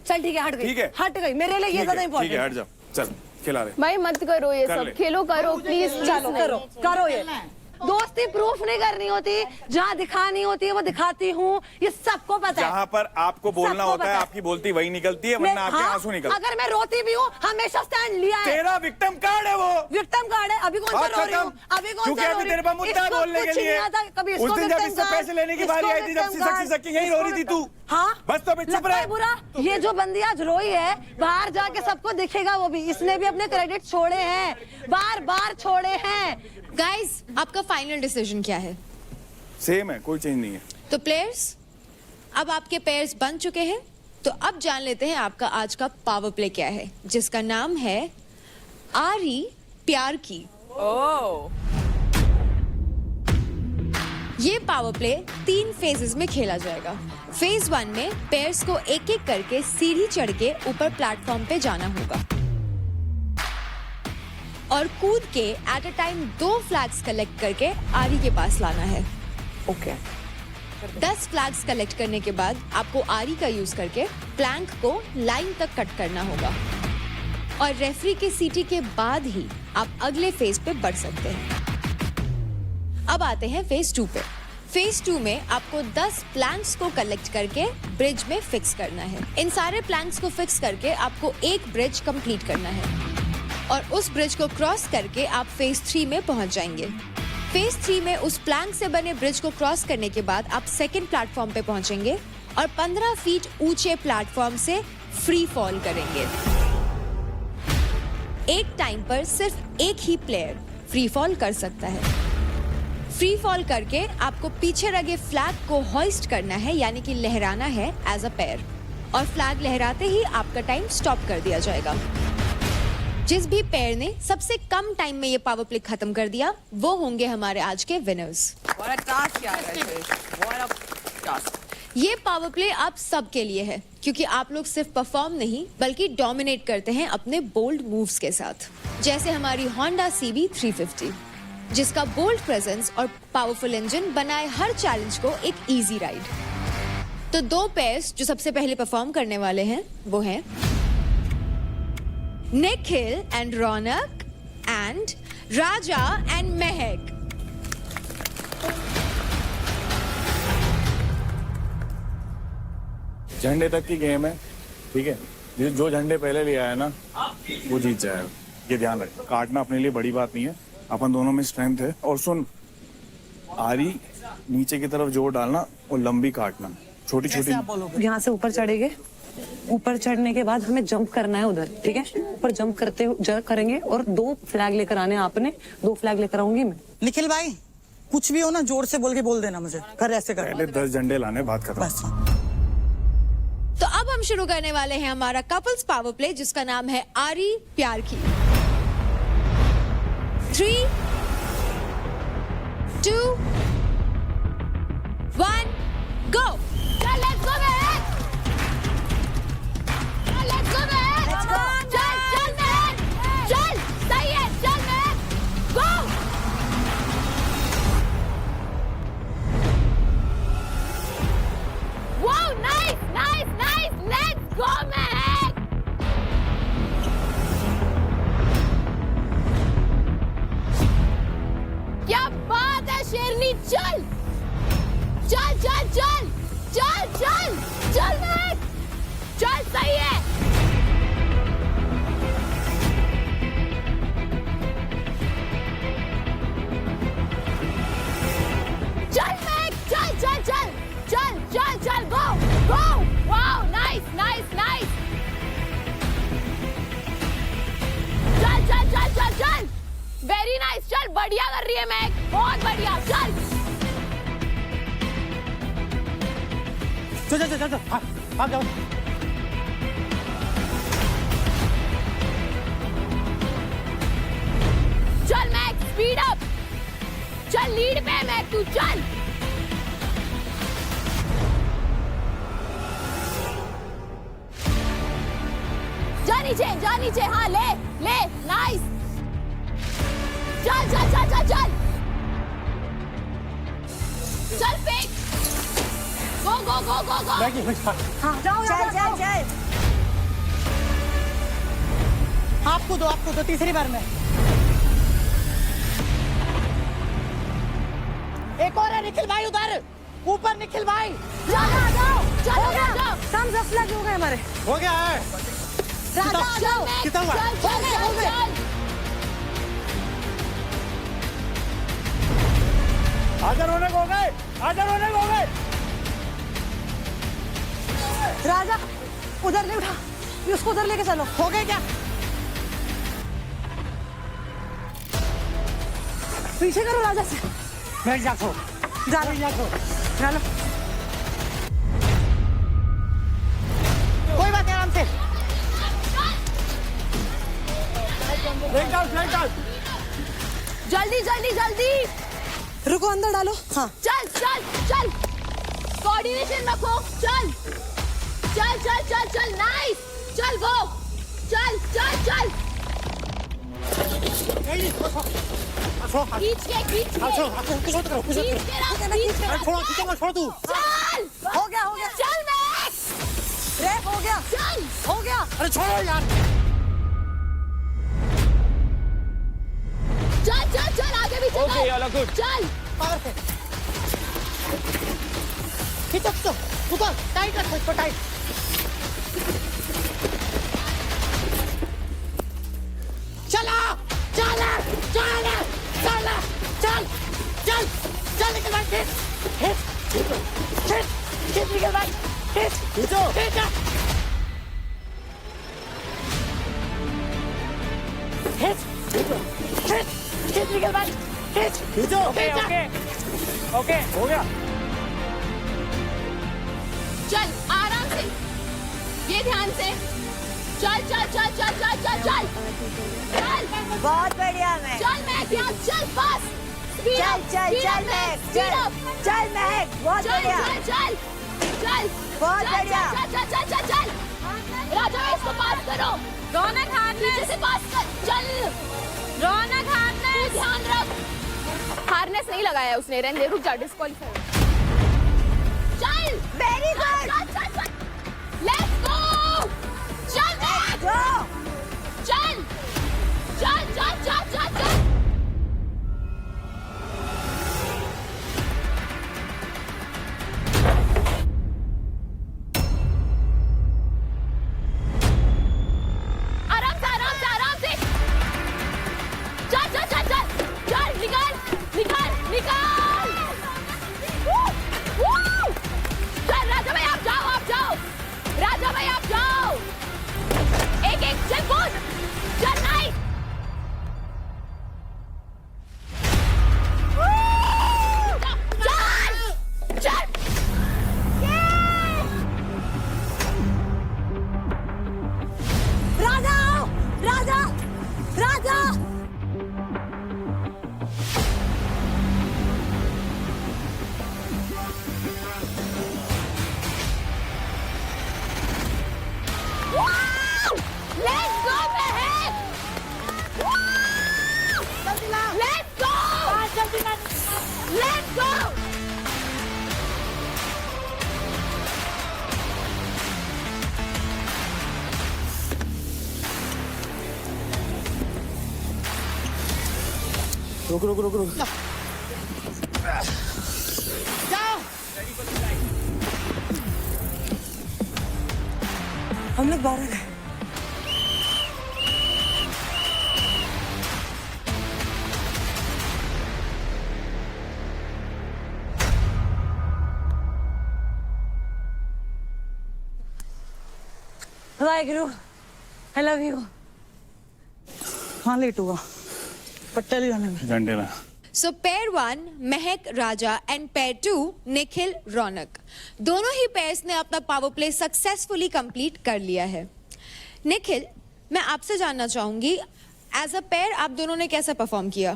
Speaker 4: चल ठीक है, हट गई।
Speaker 3: ठीक है।
Speaker 4: हट गई, मेरे लिए ये ज्यादा
Speaker 3: ठीक है,
Speaker 4: इंपॉर्टेंट
Speaker 3: हट जा, चल खिला दे।
Speaker 2: भाई मत करो ये
Speaker 3: कर
Speaker 2: सब,
Speaker 3: ले।
Speaker 2: खेलो करो प्लीज।
Speaker 4: चलो करो, करो ये। दोस्ती प्रूफ नहीं करनी होती, जहाँ दिखानी होती है वो दिखाती हूँ, ये सबको पता है।
Speaker 3: जहाँ पर आपको बोलना
Speaker 4: सबको
Speaker 3: होता
Speaker 4: पता
Speaker 3: है
Speaker 4: है।
Speaker 3: आपकी बोलती वही निकलती है, वरना आपके
Speaker 4: हाँ,
Speaker 3: आंसू निकलते।
Speaker 4: अगर मैं रोती भी हूँ हमेशा स्टैंड लिया है।
Speaker 3: तेरा विक्टिम कार्ड है वो।
Speaker 4: विक्टिम कार्ड है। अभी कौन सा
Speaker 3: बात
Speaker 4: रो रही हूँ?
Speaker 3: खत्म।
Speaker 4: अभी कौन
Speaker 3: क्योंकि
Speaker 4: सा रो
Speaker 3: अभी
Speaker 4: रही
Speaker 3: तेरे पास
Speaker 4: हूँ?
Speaker 3: मुद्दा है
Speaker 4: इसको
Speaker 3: बोलने के
Speaker 4: कुछ नहीं
Speaker 3: लिए।
Speaker 4: आता, कभी
Speaker 3: उस
Speaker 4: इसको
Speaker 3: दिन जब
Speaker 4: victim
Speaker 3: इससे
Speaker 4: card,
Speaker 3: पैसे लेने की
Speaker 4: इसको
Speaker 3: बारी आई थी, जब
Speaker 4: victim
Speaker 3: सिसक सिसक के यहीं रो रही थी तू।
Speaker 4: हाँ,
Speaker 3: बस तो अभी चुप
Speaker 4: लगता
Speaker 3: रह।
Speaker 4: है बुरा। ये जो बंदी आज रोई है, बाहर जाके सबको दिखेगा वो भी। इसने भी अपने क्रेडिट छोड़े हैं, बार बार छोड़े हैं।
Speaker 1: गाइस, आपका फाइनल डिसीजन क्या है?
Speaker 3: सेम है, कोई चेंज नहीं है।
Speaker 1: तो प्लेयर्स, अब आपके पेयर्स बन चुके हैं, तो अब जान लेते हैं आपका आज का पावर प्ले क्या है, जिसका नाम है आरी प्यार की। ये पावर प्ले 3 फेजेस में खेला जाएगा। फेज 1 में पेयर्स को एक एक करके सीढ़ी चढ़ के ऊपर प्लेटफॉर्म पे जाना होगा। और कूद के at a time 2 flags collect करके आरी के पास लाना है।
Speaker 4: ओके
Speaker 1: 10 फ्लैग्स कलेक्ट करने के बाद आपको आरी का यूज करके प्लैंक को लाइन तक कट करना होगा और रेफरी के सीटी के बाद ही आप अगले फेज पे बढ़ सकते हैं। अब आते हैं फेज 2 पे। फेज 2 में आपको 10 प्लैंक्स को कलेक्ट करके ब्रिज में फिक्स करना है। इन सारे प्लैंक्स को फिक्स करके आपको एक ब्रिज कंप्लीट करना है और उस ब्रिज को क्रॉस करके आप फेज 3 में पहुंच जाएंगे। फेज 3 में उस प्लैंक से बने ब्रिज को क्रॉस करने के बाद आप सेकंड प्लेटफॉर्म पे पहुंचेंगे और 15 फीट ऊंचे प्लेटफॉर्म से फ्री फॉल करेंगे। एक टाइम पर सिर्फ एक ही प्लेयर फ्री फॉल कर सकता है। फ्री फॉल करके आपको पीछे लगे फ्लैग को होइस्ट करना है, यानी कि लहराना है एज अ पेयर, और फ्लैग लहराते ही आपका टाइम स्टॉप कर दिया जाएगा। जिस भी पेयर ने सबसे कम टाइम में ये पावर प्ले खत्म कर दिया वो होंगे हमारे आज के विनर्स। ये पावर प्ले आप सबके लिए है क्योंकि आप लोग सिर्फ परफॉर्म नहीं बल्कि डोमिनेट करते हैं अपने बोल्ड मूव्स के साथ, जैसे हमारी होंडा CB 350 जिसका बोल्ड प्रेजेंस और पावरफुल इंजन बनाए हर चैलेंज को एक इजी राइड। तो 2 पेयर्स जो सबसे पहले परफॉर्म करने वाले हैं वो हैं Nikhil and Raunak and Raja and महक।
Speaker 3: झंडे तक की गेम है, ठीक है। जो झंडे पहले ले आया ना वो जीत जाएगा, ये ध्यान रख। काटना अपने लिए बड़ी बात नहीं है, अपन दोनों में स्ट्रेंथ है। और सुन, आरी नीचे की तरफ जोर डालना और लंबी काटना, छोटी छोटी।
Speaker 4: यहाँ से ऊपर चढ़ेंगे, ऊपर चढ़ने के बाद हमें जंप करना है उधर, ठीक है। ऊपर जंप करेंगे और 2 फ्लैग लेकर आने हैं आपने, 2 फ्लैग लेकर आऊंगी मैं।
Speaker 5: निखिल भाई कुछ भी हो ना जोर से बोल देना मुझे, कर ऐसे कर।
Speaker 3: पहले 10 झंडे लाने, बात खत्म।
Speaker 5: बस
Speaker 1: तो अब हम शुरू करने वाले हैं हमारा कपल्स पावर प्ले जिसका नाम है आरी प्यार की। 3, 2, 1, go! चल let's go महक! चल let's go महक! चल महक! चल सही है, चल महक! Go! Wow, nice! Let's go महक! क्या बात है शेरनी, चल चल चल चल चल चल चल महक, चल सही है। चल महक, चल चल चल चल चल चल गो गो। वाओ नाइस नाइस नाइस, चल चल चल चल चल, वेरी नाइस, चल बढ़िया कर रही है महक, बहुत बढ़िया। चल
Speaker 5: चल चल चल भाग जाओ।
Speaker 1: चल मैक, स्पीड अप, चल लीड पे मैक, तू चल। जा नीचे, हाँ ले ले, नाइस। चल चल चल चल चल चल फेंक, गो गो गो गो गो।
Speaker 4: हाँ जाओ
Speaker 12: चल चल चल।
Speaker 5: आपको दो तीसरी बार में। एक और है निखिल भाई उधर ऊपर, निखिल भाई
Speaker 1: जाओ जाओ चलो जाओ।
Speaker 4: सब 10 फ्लैग हो गए हमारे।
Speaker 5: हो गया है।
Speaker 1: राजा जाओ,
Speaker 5: कितना हुआ?
Speaker 1: हो गए।
Speaker 5: आजा रोने को हो गए, आजा रोने को हो गए।
Speaker 4: राजा उधर ले उठा, उसको उधर लेके चलो।
Speaker 5: हो गए क्या?
Speaker 4: पीछे करो राजा से।
Speaker 5: बैठ जाओ,
Speaker 4: जा लो।
Speaker 5: कोई बात नहीं, आराम से। Flag down.
Speaker 1: जल्दी जल्दी जल्दी,
Speaker 4: रुको अंदर डालो। हाँ
Speaker 1: चल चल चल, कोऑर्डिनेशन रखो। चल चल चल चल चल, नाइस। चल गो, चल चल चल।
Speaker 6: खींच के खींच के
Speaker 5: छोड़ तू
Speaker 6: चल
Speaker 5: हो गया
Speaker 6: चल मैं
Speaker 5: रे हो गया
Speaker 6: चल
Speaker 5: हो गया अरे छोड़ो यार
Speaker 6: चल चल चल आगे भी चल
Speaker 5: Okay, all are good.
Speaker 6: चल
Speaker 5: पावर से खींचो ऊपर टाइट रखो इसको टाइट चला चल चल चल चल चल चल निकल भाई खींच निकल भाई खींचो खींच निकल भाई खींचो ओके हो गया
Speaker 6: चल आराम से ये ध्यान से चल चल चल चल चल चल चल चल
Speaker 12: बहुत बढ़िया मैं
Speaker 6: चल मैं ध्यान चल बस
Speaker 12: चल चल चल महक चल चल महक बहुत
Speaker 6: चल
Speaker 12: बढ़िया
Speaker 6: चल चल चल
Speaker 12: बहुत
Speaker 6: चल,
Speaker 12: बढ़िया।
Speaker 6: चल चल चल चल चल राजा भाई इसको पास करो रौनक हारने से पास कर चल रौनक हारने ध्यान रख हारनेस नहीं लगाया उसने रहने दे रुक जा डिस्क्वालीफाई चल
Speaker 12: वेरी गुड
Speaker 6: चल चल चल लेट्स गो चल महक
Speaker 12: गो
Speaker 6: चल चल चल चल चल चल आराम से चल चल चल चल चल निकाल निकाल निकाल चल राजा भाई आप जाओ राजा भाई आप जाओ एक एक चल कूद चल नहीं चल चल
Speaker 12: राजा राजा राजा
Speaker 6: Let's go, Mehak! Let's go! Let's go!
Speaker 5: रुक जाओ हम लोग 12 गए वाहेगुरु आई लव यू हाँ लेट हुआ पट्टा ले जाने में
Speaker 3: घंटे ना
Speaker 1: सो pair 1 Mahak Raja and pair 2 Nikhil रौनक दोनों ही पेयर्स ने अपना पावर प्ले सक्सेसफुली कंप्लीट कर लिया है। निखिल, मैं आपसे जानना चाहूंगी एज अ पेयर आप दोनों ने कैसा परफॉर्म किया?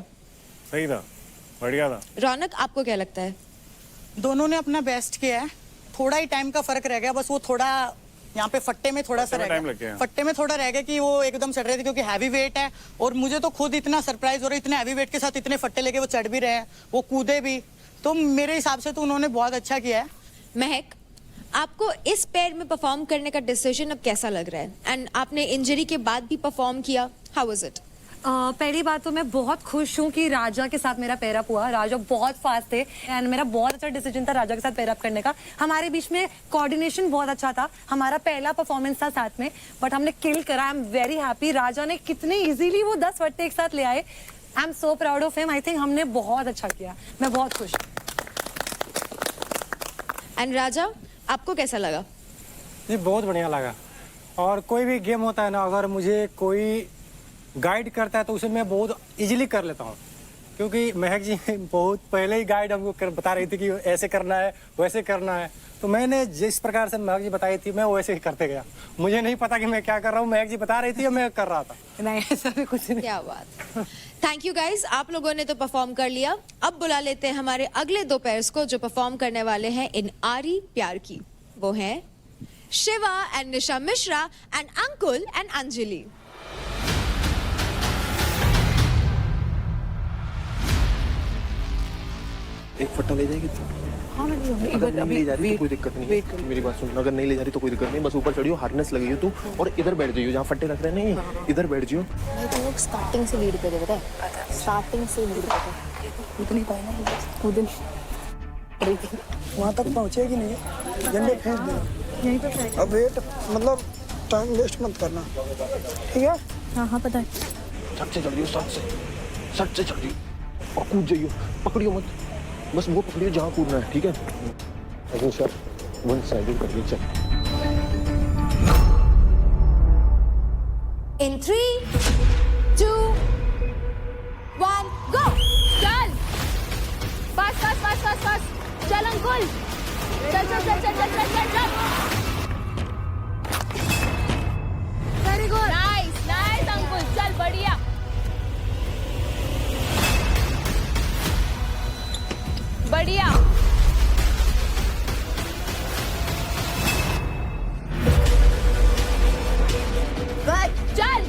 Speaker 3: सही था, बढ़िया था।
Speaker 1: रौनक, आपको क्या लगता है?
Speaker 5: दोनों ने अपना बेस्ट किया है थोड़ा ही टाइम का फर्क रह गया बस वो थोड़ा यहाँ पे फट्टे में थोड़ा सा
Speaker 3: फट्टे में
Speaker 5: रह
Speaker 3: time लग
Speaker 5: गया
Speaker 3: गया।
Speaker 5: फट्टे में थोड़ा रह गया कि वो एकदम चढ़ रहे थे क्योंकि हैवी वेट है और मुझे तो खुद इतना सरप्राइज हो रहा है इतने हैवी वेट के साथ इतने फट्टे लेके वो चढ़ भी रहे हैं वो कूदे भी तो मेरे हिसाब से तो उन्होंने बहुत अच्छा किया है।
Speaker 1: महक, आपको इस पेयर में परफॉर्म करने का डिसीजन अब कैसा लग रहा है? एंड आपने इंजरी के बाद भी परफॉर्म किया, हाउ वाज इट?
Speaker 4: पहली बात तो मैं बहुत खुश हूँ कि राजा के साथ मेरा पेयरअप हुआ। राजा बहुत फास्ट थे एंड मेरा बहुत अच्छा डिसीजन था राजा के साथ पेयरअप करने का। हमारे बीच में कोऑर्डिनेशन बहुत अच्छा था, हमारा पहला परफॉर्मेंस था साथ में, बट हमने किल करा। I am very happy. Raja ने कितने इजीली वो 10 फट्टे एक साथ ले आए। I am so proud of him. I think हमने बहुत अच्छा किया, मैं बहुत खुश हूँ।
Speaker 1: एंड राजा, आपको कैसा लगा?
Speaker 13: जी बहुत बढ़िया लगा। और कोई भी गेम होता है ना, अगर मुझे कोई गाइड करता है तो उसे मैं बहुत इजीली कर लेता हूँ, क्योंकि महक जी बहुत पहले ही गाइड हमको बता रही थी कि ऐसे करना है वैसे करना है, तो मैंने जिस प्रकार से महक जी बताई थी मैं वैसे ही करते गया। मुझे नहीं पता कि मैं क्या कर रहा हूँ, महक जी बता रही थी और मैं कर रहा था।
Speaker 4: नहीं ऐसा भी कुछ नहीं।
Speaker 1: क्या बात। थैंक यू गाइज, आप लोगों ने तो परफॉर्म कर लिया। अब बुला लेते हैं हमारे अगले 2 पेयर्स को जो परफॉर्म करने वाले हैं इन आरी प्यार की। वो हैं Shiva and Nisha Mishra and Ankul and Anjali.
Speaker 11: एक फट्टा ले जाएगी तू?
Speaker 4: हाँ मैं
Speaker 11: अगर नहीं ले जा रही तो कोई दिक्कत नहीं है, मेरी बात सुन, अगर नहीं ले जा रही तो कोई दिक्कत नहीं, बस ऊपर चढ़ियो, हार्नेस लगी तू और इधर बैठ जाइयो जहाँ फट्टे रख रहे हैं, नहीं इधर बैठ जाइयो।
Speaker 6: नहीं तुम लोग स्टार्टिंग से लीड पे थे, पता है, स्टार्टिंग से लीड पे थे।
Speaker 9: कूद नहीं पाए ना,
Speaker 6: कूद
Speaker 9: वहाँ तक पहुँचेगी नहीं, झंडे फेंक दे
Speaker 6: यहीं पे
Speaker 9: अब वेट, मतलब टाइम वेस्ट मत करना, ठीक है?
Speaker 6: हाँ हाँ पता है।
Speaker 11: सट से चढ़ जाइयो, सट से चढ़ जाइयो और कूद जाइयो, पकड़ियो मत, बस वो पकड़ियो जहाँ कूदना है, ठीक है? अगले शॉट वन साइडेड कर ली, चल।
Speaker 1: In 3, 2, 1, go!
Speaker 6: चल बस चल अंकुल, चल वेरी गुड, नाइस अंकुल, चल बढ़िया, बढ़िया, चल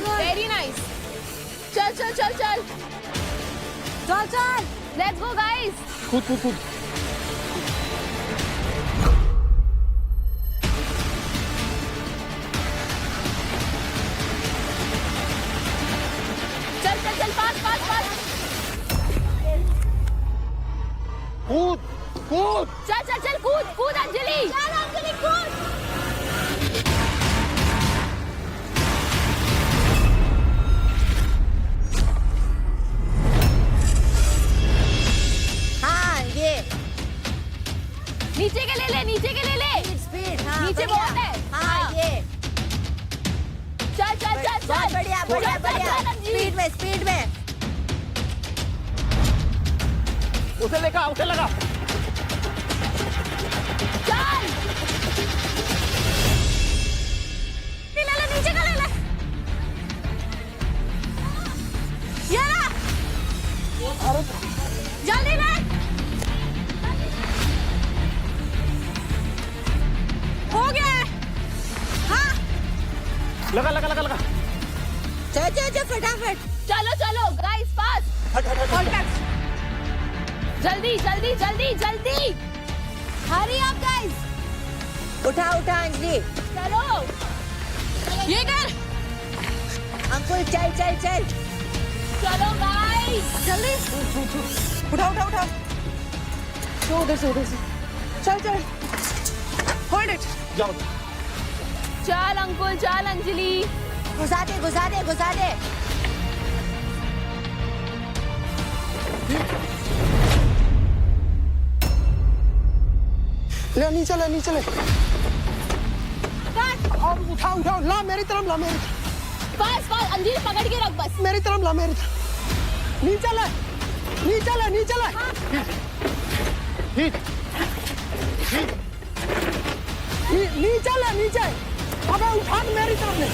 Speaker 6: वेरी नाइस, चल लेट्स गो गाइस,
Speaker 11: कूद
Speaker 6: चल पास चल कूद अंजलि, कूद।
Speaker 12: हाँ ये
Speaker 6: नीचे के ले ले
Speaker 12: स्पीड, हाँ
Speaker 6: नीचे
Speaker 12: बढ़िया।
Speaker 6: बहुत है।
Speaker 12: हाँ ये
Speaker 6: चल
Speaker 12: बहुत बढ़िया स्पीड में
Speaker 5: उसे लगा
Speaker 6: चल ले नीचे का ले ले, ये ला, जल्दी ले, हो गया है, हाँ
Speaker 5: लगा
Speaker 12: चल फटाफट
Speaker 6: चलो गाइस फास्ट, कॉन्टैक्ट, जल्दी
Speaker 12: हरी अप गाइस, उठा अंजलि,
Speaker 6: चलो, ये कर,
Speaker 12: अंकुल चल
Speaker 6: चलो गाइस,
Speaker 4: जल्दी उठा तो उधर से चल होल्ड इट,
Speaker 6: चल अंकुल, चल अंजलि,
Speaker 12: घुसा दे
Speaker 9: ले नीचे ले और उठा ला मेरी तरफ,
Speaker 6: फास्ट अंजलि पकड़ के रख बस,
Speaker 9: मेरी तरफ नीचे ले नीचे अबे उठा मेरी तरफ ले,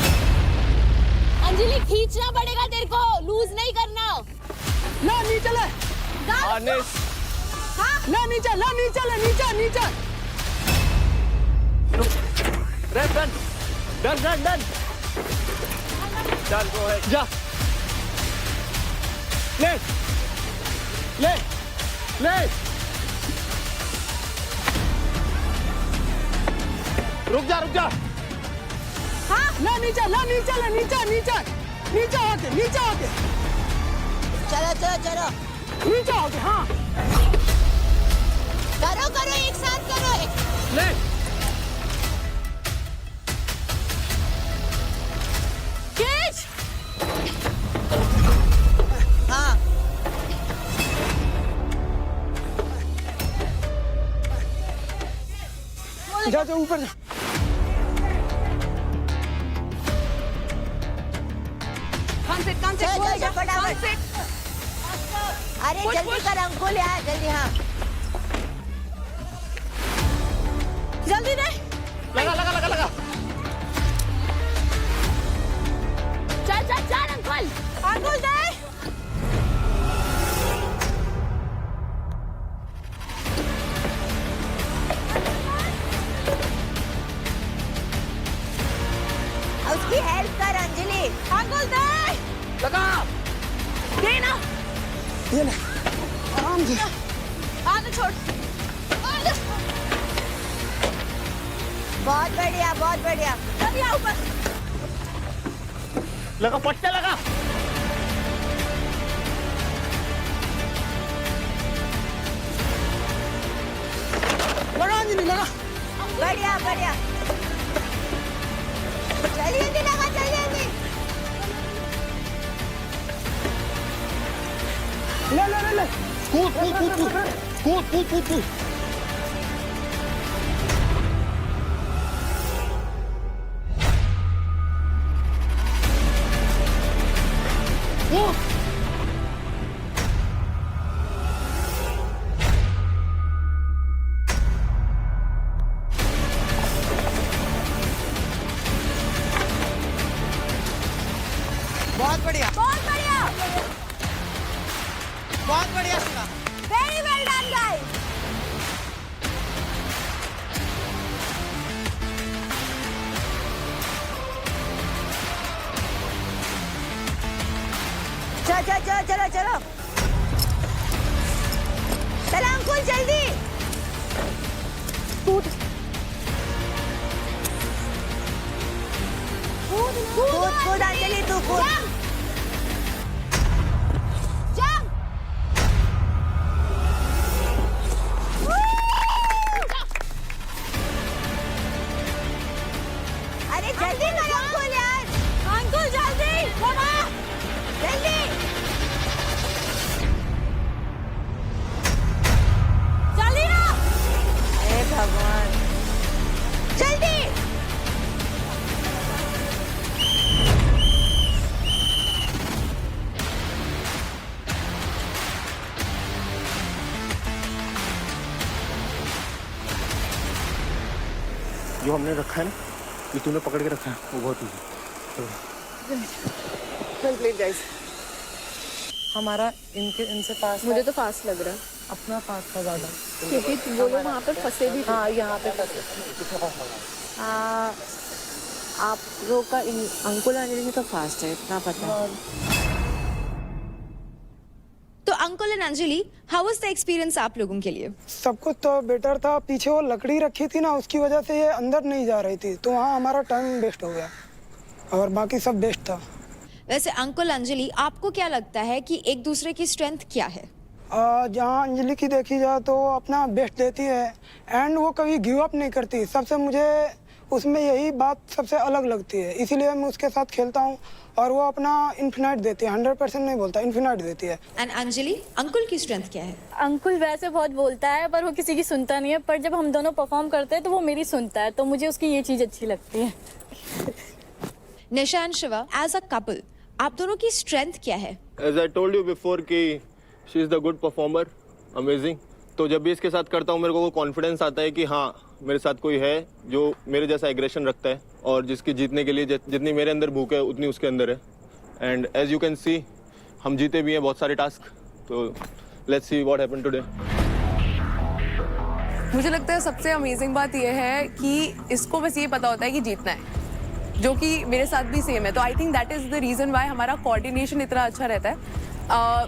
Speaker 6: अंजलि खींचना पड़ेगा तेरे को, लूज नहीं करना,
Speaker 9: ला नीचे ले, ला नीचे
Speaker 5: डन चल गो है जा, ले रुक जा,
Speaker 9: हाँ ला नीचे होके
Speaker 12: चलो
Speaker 9: नीचे होके, हाँ
Speaker 12: करो एक साथ करो,
Speaker 5: ले
Speaker 6: खींच,
Speaker 12: हाँ
Speaker 9: जा ऊपर जा,
Speaker 12: चल फटाफट, अरे जल्दी कर अंकुल यार, जल्दी, हाँ
Speaker 6: जल्दी दे,
Speaker 5: लगा
Speaker 6: चल अंकुल दे,
Speaker 12: उसकी हेल्प कर अंजलि,
Speaker 6: अंकुल दे,
Speaker 5: लगा
Speaker 6: देना,
Speaker 9: ये ले
Speaker 6: आने छोड़। आने।
Speaker 12: बहुत बढ़िया, बहुत बढ़िया।
Speaker 6: अभी आओ ऊपर।
Speaker 5: लगा पट्टा लगा। लगा अंजलि लगा।
Speaker 12: बढ़िया बढ़िया। जल्दी जल्दी लगा, जल्दी जल्दी।
Speaker 5: ले ले ले ले। कूद कूद कूद कूद कूद कूद कूद कूद। बहुत बढ़िया,
Speaker 6: बहुत बढ़िया।
Speaker 5: बहुत बढ़िया Shiva.
Speaker 6: Very well done, guys.
Speaker 12: चलो चलो चलो चलो चलो। चलो अंकुल जल्दी। कूद कूद कूद अंजलि तू कूद।
Speaker 6: Jump.
Speaker 12: अरे जल्दी करो अंकुल यार।
Speaker 6: अंकुल जल्दी। बाबा।
Speaker 12: जल्दी।
Speaker 6: जल्दी ना।
Speaker 12: हे भगवान।
Speaker 6: जल्दी।
Speaker 13: जो हमने रखा है ना, ये तूने पकड़ के रखा है, वो बहुत ईजी।
Speaker 4: Complete guys. हमारा इनसे पास
Speaker 1: मुझे तो फास्ट लग रहा है
Speaker 4: अपना पास था ज्यादा,
Speaker 1: क्योंकि वो लोग वहाँ पर फंसे भी थे।
Speaker 4: हाँ यहाँ पे फंसे।
Speaker 12: आप लोग का अंकुल अंजलि तो फास्ट है, इतना पता है।
Speaker 1: तो Ankul and Anjali, how was the experience आप लोगों के लिए?
Speaker 7: सब कुछ तो बेटर था। पीछे वो लकड़ी रखी थी ना, उसकी वजह से ये अंदर नहीं जा रही थी, तो वहाँ हमारा टाइम वेस्ट हो गया और बाकी सब बेस्ट था।
Speaker 1: वैसे अंकुल अंजलि, आपको क्या लगता है कि एक दूसरे की स्ट्रेंथ क्या है?
Speaker 7: जहाँ अंजलि की देखी जाए तो वो अपना बेस्ट देती है एंड वो कभी गिव अप नहीं करती। सबसे मुझे उसमें यही बात सबसे अलग लगती है, इसीलिए मैं उसके साथ खेलता हूँ। और वो अपना इन्फिनाइट देती है, 100% नहीं बोलता, इन्फिनाइट देती है।
Speaker 1: एंड अंजलि, अंकुल की स्ट्रेंथ क्या है?
Speaker 2: अंकुल वैसे बहुत बोलता है पर वो किसी की सुनता नहीं है, पर जब हम दोनों परफॉर्म करते हैं तो वो मेरी सुनता है, तो मुझे उसकी ये चीज़ अच्छी लगती है।
Speaker 1: Nisha and Shiva, as a couple आप दोनों की स्ट्रेंथ क्या है?
Speaker 11: As I told you before कि she is the good performer, amazing. तो जब भी इसके साथ करता हूँ मेरे को वो कॉन्फिडेंस आता है कि हाँ मेरे साथ कोई है जो मेरे जैसा एग्रेशन रखता है और जिसकी जीतने के लिए जितनी मेरे अंदर भूख है उतनी उसके अंदर है। And as you can see हम जीते भी हैं बहुत सारे टास्क, तो let's see what happened today.
Speaker 4: मुझे लगता है सबसे अमेजिंग बात यह है कि इसको बस ये पता होता है कि जीतना है, जो कि मेरे साथ भी सेम है। तो I think that is the reason why हमारा कोऑर्डिनेशन इतना अच्छा रहता है।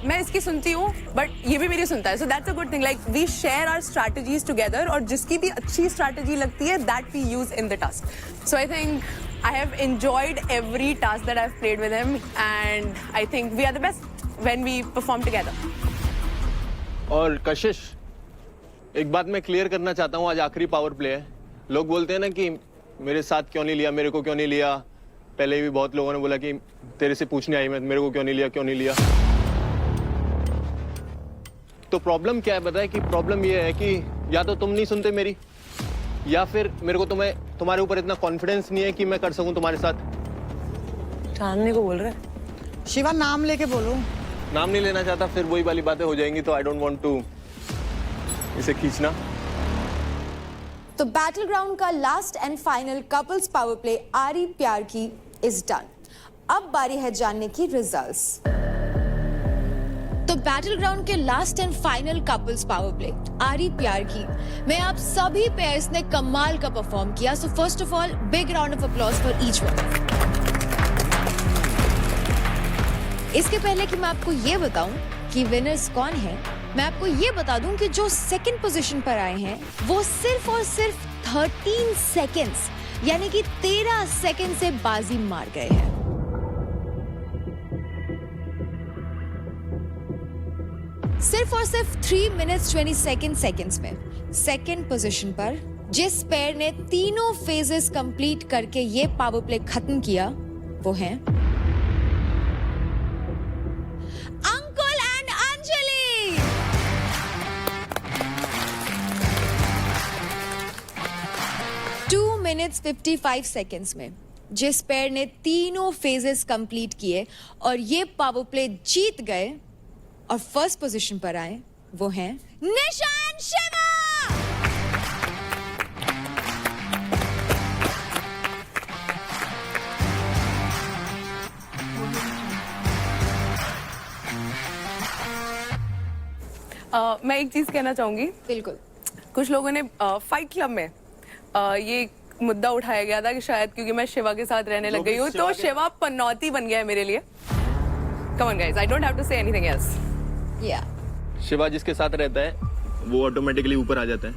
Speaker 4: मैं इसकी सुनती हूँ बट ये भी मेरी सुनता है, so that's a good thing. Like we share our strategies together और जिसकी भी अच्छी स्ट्रैटेजी लगती है that we use in the task. So I think I have enjoyed every task that I've played with him and I think we are the best when we perform together.
Speaker 11: और कशिश, एक बात मैं clear करना चाहता हूँ, आज आखिरी power play है। लोग बोलते हैं ना कि मेरे साथ क्यों नहीं लिया, मेरे को क्यों नहीं लिया। पहले भी बहुत लोगों ने बोला कि तेरे से पूछने आई मैं, मेरे को क्यों नहीं लिया, क्यों नहीं लिया। तो प्रॉब्लम क्या है पता है? कि प्रॉब्लम ये है कि या तो तुम नहीं सुनते मेरी, या फिर मेरे को तुम्हारे ऊपर इतना कॉन्फिडेंस नहीं है कि मैं कर सकूं तुम्हारे साथ।
Speaker 4: जानने को बोल रहे हैं।
Speaker 5: शिवा नाम लेके बोलो।
Speaker 11: नाम नहीं लेना चाहता, फिर वही वाली बातें हो जाएंगी, तो आई डोंट वांट टू इसे खींचना।
Speaker 1: तो बैटल ग्राउंड का last and final couples power play आरी प्यार की इज डन। अब बारी है जानने की रिजल्ट्स। तो बैटल ग्राउंड के last and final couples power play आरी प्यार की में आप सभी पेयर्स ने कमाल का परफॉर्म किया। So first of all big round of applause for each one. इसके पहले कि मैं आपको ये बताऊं कि विनर्स कौन है, मैं आपको ये बता दूं कि जो सेकंड पोजीशन पर आए हैं वो सिर्फ और सिर्फ 13 सेकंड्स यानी कि 13 सेकंड से बाजी मार गए हैं। सिर्फ और सिर्फ 3 minutes 27 seconds में सेकंड पोजीशन पर जिस पेयर ने तीनों फेजेस कंप्लीट करके ये पावर प्ले खत्म किया वो हैं Ankul and Anjali. Two minutes 55 seconds में जिस पेयर ने तीनों फेजेस कंप्लीट किए और ये पावर प्ले जीत गए और फर्स्ट पोजीशन पर आए वो हैं निशान शिवा।
Speaker 4: मैं एक चीज कहना चाहूंगी।
Speaker 1: बिल्कुल।
Speaker 4: कुछ लोगों ने फाइट क्लब में ये मुद्दा उठाया गया था कि शायद क्योंकि मैं शिवा के साथ रहने लग गई हूँ तो शिवा पनौती बन गया है मेरे लिए। Come on guys, I don't have to say anything else.
Speaker 1: या
Speaker 11: शिवा जिसके साथ रहता है वो ऑटोमेटिकली ऊपर आ जाता है।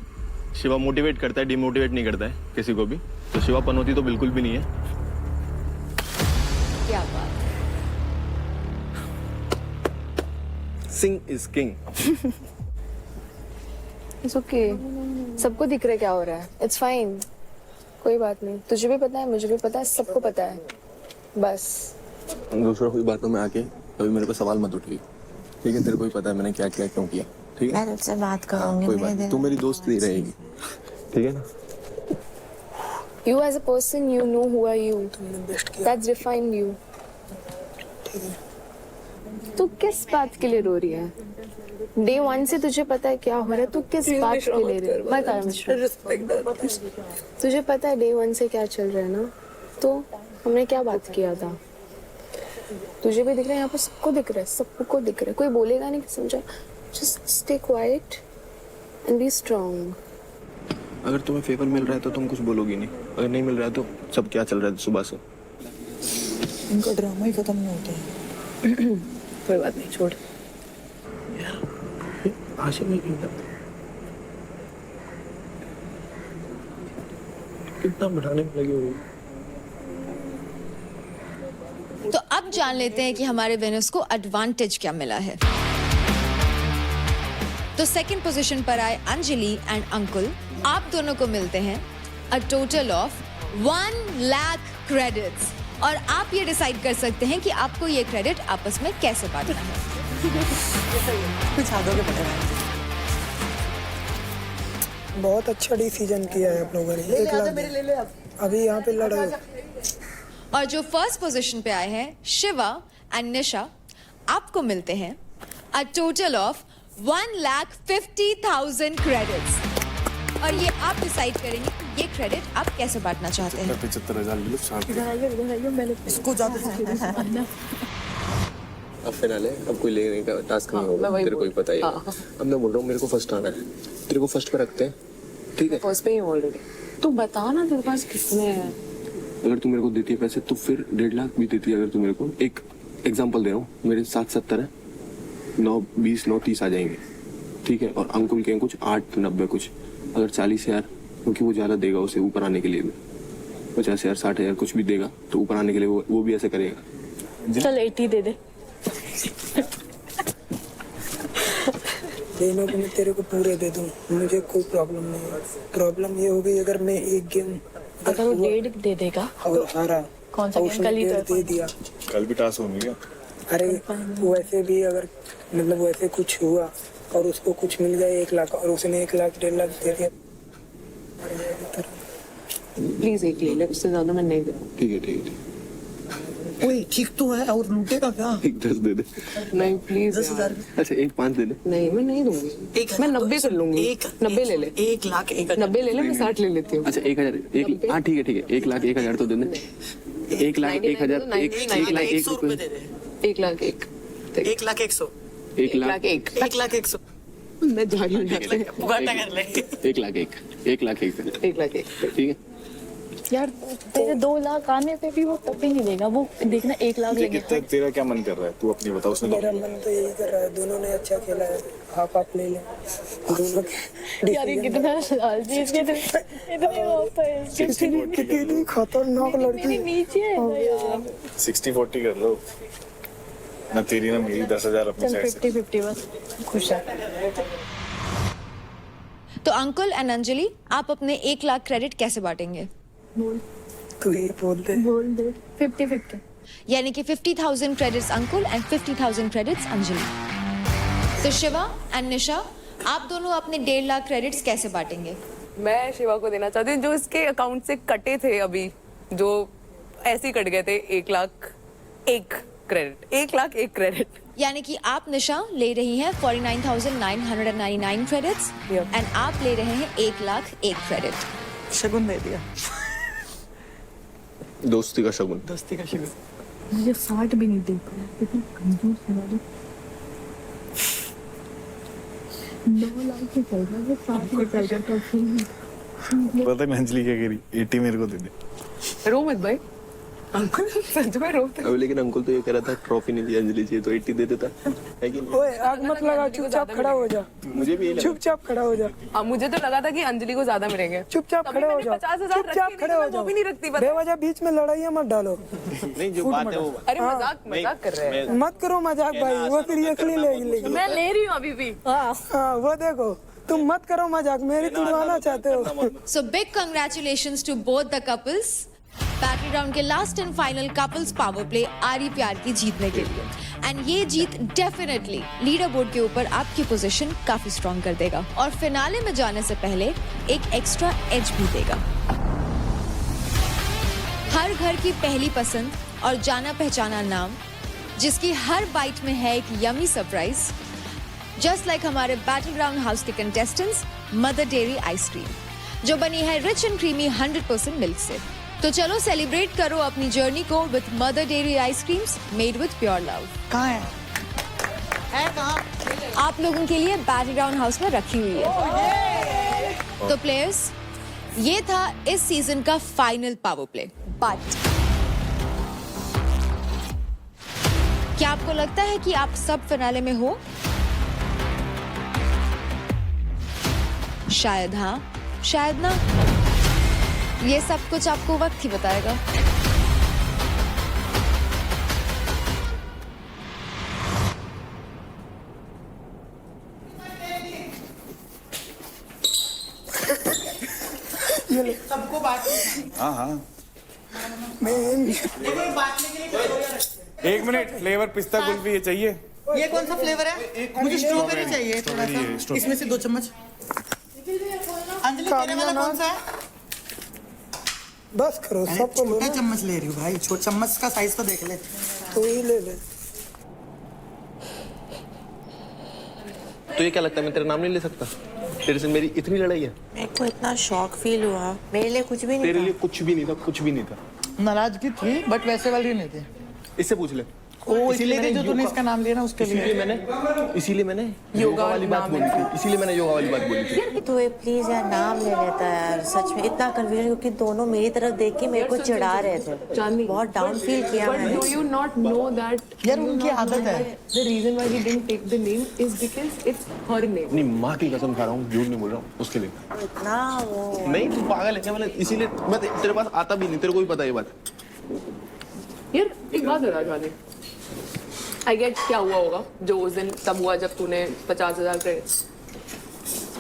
Speaker 11: शिवा मोटिवेट करता है, डिमोटिवेट नहीं करता है किसी को भी। तो शिवा पनौती तो बिल्कुल भी नहीं है।
Speaker 1: क्या बात।
Speaker 11: सिंग इज किंग।
Speaker 6: इट्स ओके, सबको दिख रहा है क्या हो रहा है। इट्स फाइन, कोई बात नहीं। तुझे भी पता है, मुझे भी पता है, सबको पता है। बस
Speaker 11: दूसरा कोई बातों में आके कभी मेरे को सवाल मत उठाइए, ठीक है? तेरे को ही पता है मैंने क्या किया, क्यों किया, ठीक है?
Speaker 12: मैं तुझसे बात करूंगी।
Speaker 11: कोई बात नहीं, तू मेरी दोस्त नहीं रहेगी, ठीक है ना?
Speaker 6: you as a person, you know who are you. That's defined you. तू किस बात के लिए रो रही है? Day 1 से तुझे पता है क्या हो रहा है, तू किस बात के लिए रो रही है? मत आ मिश्रा। तुझे पता है Day 1 से क्या चल रहा है ना? तो हमने क्या बात किया था? तुझे भी दिख रहा है, यहाँ पर सबको दिख रहा है, सबको दिख रहा है। कोई बोलेगा नहीं, समझा? Just stay quiet and be strong.
Speaker 11: अगर तुम्हें फेवर मिल रहा है तो तुम कुछ बोलोगी नहीं, अगर नहीं मिल रहा है तो सब क्या चल रहा है सुबह से?
Speaker 9: इनका ड्रामा ही खत्म नहीं होता है।
Speaker 6: कोई बात नहीं, छोड़।
Speaker 11: आशिक में कितना बढ़ाने में लगी हुई।
Speaker 1: तो अब जान लेते हैं कि हमारे विनर्स को एडवांटेज क्या मिला है। तो सेकंड पोजीशन पर आए अंजलि एंड अंकुल। आप दोनों को मिलते हैं a total of 1 lakh credits और आप ये डिसाइड कर सकते हैं कि आपको ये क्रेडिट आपस में कैसे बांटना है।
Speaker 5: कुछ आगे के पता
Speaker 7: बहुत अच्छा डिसीजन किया है आप लोगों ने। 1 लाख अभी यहाँ पे लड़ रहे।
Speaker 1: और जो फर्स्ट पोजीशन पे आए हैं शिवा एंड निशा, आपको मिलते हैं अ टोटल ऑफ 1,50,000 क्रेडिट्स और ये आप डिसाइड करेंगे कि ये क्रेडिट आप कैसे बांटना चाहते हैं।
Speaker 3: 75,000
Speaker 5: इसको ज्यादा
Speaker 11: अब फिनाले, अब कोई लेने का टास्क नहीं होगा, तेरे को ही पता ही है। अब मैं बोल रहा हूँ मेरे को फर्स्ट आना है, तेरे को फर्स्ट पे रखते हैं, ठीक है?
Speaker 6: फर्स्ट पे ही ऑलरेडी। तू बता ना तेरे पास कितने हैं?
Speaker 11: अगर तू मेरे को देती है पैसे तो फिर 1.5 लाख भी देती है। अगर तू मेरे को एक एग्जांपल दे रहा हूँ, मेरे 770 है, 9, 20, 9, 30 आ जाएंगे, ठीक है? और अंकुल के कुछ 8, 90 कुछ। अगर 40,000, क्योंकि वो ज्यादा देगा उसे ऊपर आने के लिए भी, 50,000, 60,000 कुछ भी देगा तो ऊपर आने के लिए वो भी ऐसे करेगा।
Speaker 6: चल 80 दे दे।
Speaker 7: देने को मैं तेरे को पूरे दे दूं, मुझे कोई प्रॉब्लम नहीं है। प्रॉब्लम ये होगी अगर मैं एक गेम
Speaker 6: अगर वो 1.5 दे देगा
Speaker 7: और हारा,
Speaker 6: कौन सा
Speaker 7: और
Speaker 6: गेम?
Speaker 7: उसने
Speaker 6: कल ही तो
Speaker 7: दे दिया।
Speaker 3: कल भी टास्क होंगे क्या?
Speaker 7: अरे वैसे भी अगर मतलब वैसे कुछ हुआ और उसको कुछ मिल गया 1 लाख और उसने 1 लाख 1.5 लाख दे दिया।
Speaker 6: प्लीज 1 ले ले, उससे ज्यादा मैं नहीं दूंगा।
Speaker 11: ठीक है, ठीक है।
Speaker 5: ओए ठीक तो है, और लूटेगा क्या?
Speaker 11: एक 10 दे दे।
Speaker 6: नहीं प्लीज
Speaker 5: 10,000।
Speaker 11: अच्छा एक 5 दे दे।
Speaker 6: नहीं, मैं नहीं दूंगी। मैं 90 कर लूंगी। 90 ले ले।
Speaker 5: 1 लाख 1
Speaker 6: 90 ले ले, मैं 60 ले लेती हूँ।
Speaker 11: अच्छा 1,000, हाँ ठीक है, ठीक है। 1 लाख 1,000 तो दे दे। 1 लाख 1,000, 1 लाख 1
Speaker 5: रुपए दे दे।
Speaker 6: 1 लाख 1।
Speaker 5: 1 लाख 100।
Speaker 11: 1 लाख
Speaker 6: 1
Speaker 5: 1 लाख 100।
Speaker 6: मैं जा रही हूँ यहाँ से।
Speaker 5: पुगाटा कर ले।
Speaker 11: 1 लाख 1, 1 लाख 1,
Speaker 6: 1 लाख 1।
Speaker 11: ठीक है?
Speaker 6: यार तेरे 2 लाख आने पे भी वो तब भी नहीं देगा, वो देखना 1 लाख
Speaker 3: तुझे
Speaker 6: लेंगे।
Speaker 3: कितना तेरा क्या मन कर रहा है, तू अपनी बता। उसने
Speaker 7: मेरा मन तो यही कर रहा है, दोनों ने अच्छा खेला है, आप ले लें दोनों के।
Speaker 6: यार ये कितना लालची, इसके इतने होता है,
Speaker 7: कितनी खतरनाक लड़की
Speaker 6: मेरे नीचे है ना यार।
Speaker 3: 60-40 कर लो ना, तेरी ना मेरी 10,000 अपनी
Speaker 6: चल
Speaker 3: साइड से।
Speaker 6: 50-50 बस, खुश है।
Speaker 1: तो अंकुल एंड अंजलि, आप अपने 1 लाख क्रेडिट कैसे बांटेंगे?
Speaker 7: तू ही बोल दे।
Speaker 6: बोल दे 50-50।
Speaker 1: यानी कि 50,000 credits Ankul and 50,000 credits Anjali. तो शिवा एंड निशा, आप दोनों अपने 1.5 लाख क्रेडिट्स कैसे बांटेंगे?
Speaker 4: मैं शिवा को देना चाहती हूँ, जो इसके अकाउंट से कटे थे अभी, जो ऐसे ही कट गए थे। 1 लाख 1 क्रेडिट, 1 लाख 1 क्रेडिट।
Speaker 1: यानी कि आप निशा ले रही हैं 49,999 क्रेडिट्स एंड आप ले रहे हैं 1 लाख 1 क्रेडिट।
Speaker 9: शगुन दे दिया।
Speaker 11: दोस्ती का शगुन।
Speaker 9: दोस्ती का शगुन।
Speaker 6: मुझे 60 भी नहीं दे पाया, कितना कंजूस है वाले। 9 लाख से चल रहा है, 60 में चल रहा था।
Speaker 3: पता है अंजलि क्या कह रही, 80 मेरे को दे दे।
Speaker 4: रो मत भाई, अंकुल सच में रोते।
Speaker 11: अब लेकिन अंकुल तो ये कह रहा था ट्रॉफी नहीं दी अंजलि चाहिए तो 80 दे देता है कि नहीं?
Speaker 7: ओए आग मत लगा, चुपचाप खड़ा हो जा।
Speaker 11: मुझे भी यही लगा।
Speaker 7: चुपचाप खड़ा हो जा।
Speaker 4: मुझे तो लगा था कि अंजलि को ज्यादा मिलेंगे।
Speaker 7: चुपचाप खड़े हो जाओ।
Speaker 4: 50,000
Speaker 7: चुपचाप खड़े हो जाओ।
Speaker 4: वो भी नहीं रखती, पता है।
Speaker 7: बेवजह बीच में लड़ाइयाँ मत डालो।
Speaker 11: नहीं जो बात है वो
Speaker 4: अरे मजाक कर रहे हैं।
Speaker 7: मत करो मजाक भाई, वो सीरियसली लेगी।
Speaker 6: मैं ले रही हूँ अभी भी।
Speaker 7: हाँ वो देखो, तुम मत करो मजाक, मेरी तुड़वाना चाहते हो।
Speaker 1: So big congratulations to both the couples. Battle round के last and final couples power play आरी प्यार की जीतने के लिए, एंड ये जीत डेफिनेटली लीडर बोर्ड के ऊपर आपकी पोजीशन काफी स्ट्रांग कर देगा और फिनाले में जाने से पहले एक एक्स्ट्रा एज भी देगा। हर घर की पहली पसंद और जाना पहचाना नाम, जिसकी हर बाइट में है एक यमी सरप्राइज, जस्ट लाइक हमारे बैटल ग्राउंड हाउस के कंटेस्टेंट्स मदर डेयरी आइसक्रीम, जो बनी है रिच एंड क्रीमी 100% मिल्क से। तो चलो सेलिब्रेट करो अपनी जर्नी को with mother dairy ice creams made with pure love.
Speaker 5: कहाँ है कहाँ?
Speaker 1: आप लोगों के लिए बैटल ग्राउंड हाउस में रखी हुई है। तो प्लेयर्स, ये था इस सीजन का फाइनल पावर प्ले, बट क्या आपको लगता है कि आप सब फिनाले में हो? शायद हाँ, शायद ना। ये सब कुछ आपको वक्त ही बताएगा।
Speaker 5: सबको बांटने
Speaker 3: हाँ हाँ, एक मिनट, फ्लेवर पिस्ता कुल्फी ये चाहिए।
Speaker 5: ये कौन सा फ्लेवर है? मुझे स्ट्रॉबेरी चाहिए थोड़ा सा। इसमें से 2 चम्मच। अंजलि तेरे वाला कौन सा है?
Speaker 7: बस करो, सबको लो
Speaker 5: छोटे
Speaker 7: ना।
Speaker 5: चम्मच ले रही हूँ भाई, छोटे चम्मच का साइज तो देख ले।
Speaker 7: तू ही ले ले।
Speaker 11: तो ये क्या लगता है मैं तेरा नाम नहीं ले सकता? तेरे से मेरी इतनी लड़ाई है?
Speaker 12: मेरे को इतना शॉक फील हुआ, मेरे लिए कुछ भी नहीं
Speaker 11: तेरे
Speaker 12: था।
Speaker 11: लिए कुछ भी नहीं था, कुछ भी नहीं था।
Speaker 5: नाराजगी थी बट वैसे वाली नहीं थी।
Speaker 11: इससे पूछ ले।
Speaker 5: ओ इसलिए जो तूने इसका नाम लिया ना उसके लिए।
Speaker 11: इसीलिए मैंने योगा वाली बात बोली थी। इसीलिए मैंने योगा वाली बात बोली थी।
Speaker 12: तू प्लीज यार नाम ले लेता है यार, सच में इतना कंफ्यूजन, क्योंकि दोनों मेरी तरफ देख के मेरे को चिढ़ा रहे थे। बहुत डाउन फील किया मैंने।
Speaker 4: Do you not know that
Speaker 5: यार उनकी आदत है।
Speaker 4: the reason why he didn't take the name is because it's her name.
Speaker 11: अपनी माँ की कसम खा रहा हूँ, झूठ नहीं बोल रहा हूँ उसके लिए।
Speaker 12: इतना वो
Speaker 11: नहीं तू पागल है क्या? मैंने इसीलिए मैं तेरे पास आता भी नहीं, तेरे को भी पता है ये बात।
Speaker 4: यार एक बात है राजवानी, आई गेट क्या हुआ होगा जो उस दिन तब हुआ जब तूने 50,000 क्रेडिट्स।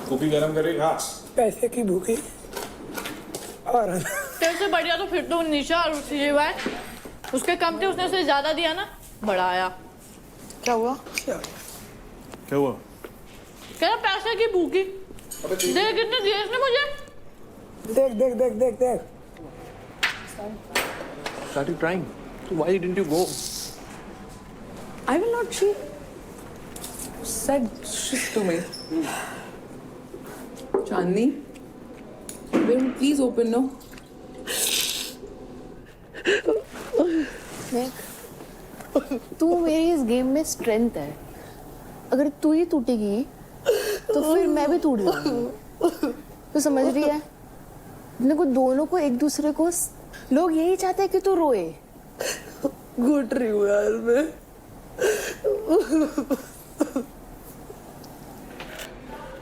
Speaker 3: कॉफी गरम करे खा।
Speaker 7: पैसे की भूखी और
Speaker 6: तेरे से बढ़िया तो फिर तो निशा और शिवा है, उसके कम थे, उसने उसे ज्यादा दिया ना, बड़ा आया।
Speaker 5: क्या हुआ?
Speaker 3: क्या हुआ?
Speaker 6: कह रहा पैसे की भूखी। देख कितने दिए इसने मुझे।
Speaker 7: देख देख देख देख देख।
Speaker 11: Started trying. So why didn't you go?
Speaker 4: I will not. She said shit to me. Chandni, will you please open no?
Speaker 6: तू मेरी इस गेम में स्ट्रेंथ है, अगर तू ही टूटेगी तो फिर मैं भी टूट जाऊंगी। तू समझ रही है? को दोनों को एक दूसरे को लोग यही चाहते हैं कि तू रोए।
Speaker 9: घुट रही हूँ यार मैं।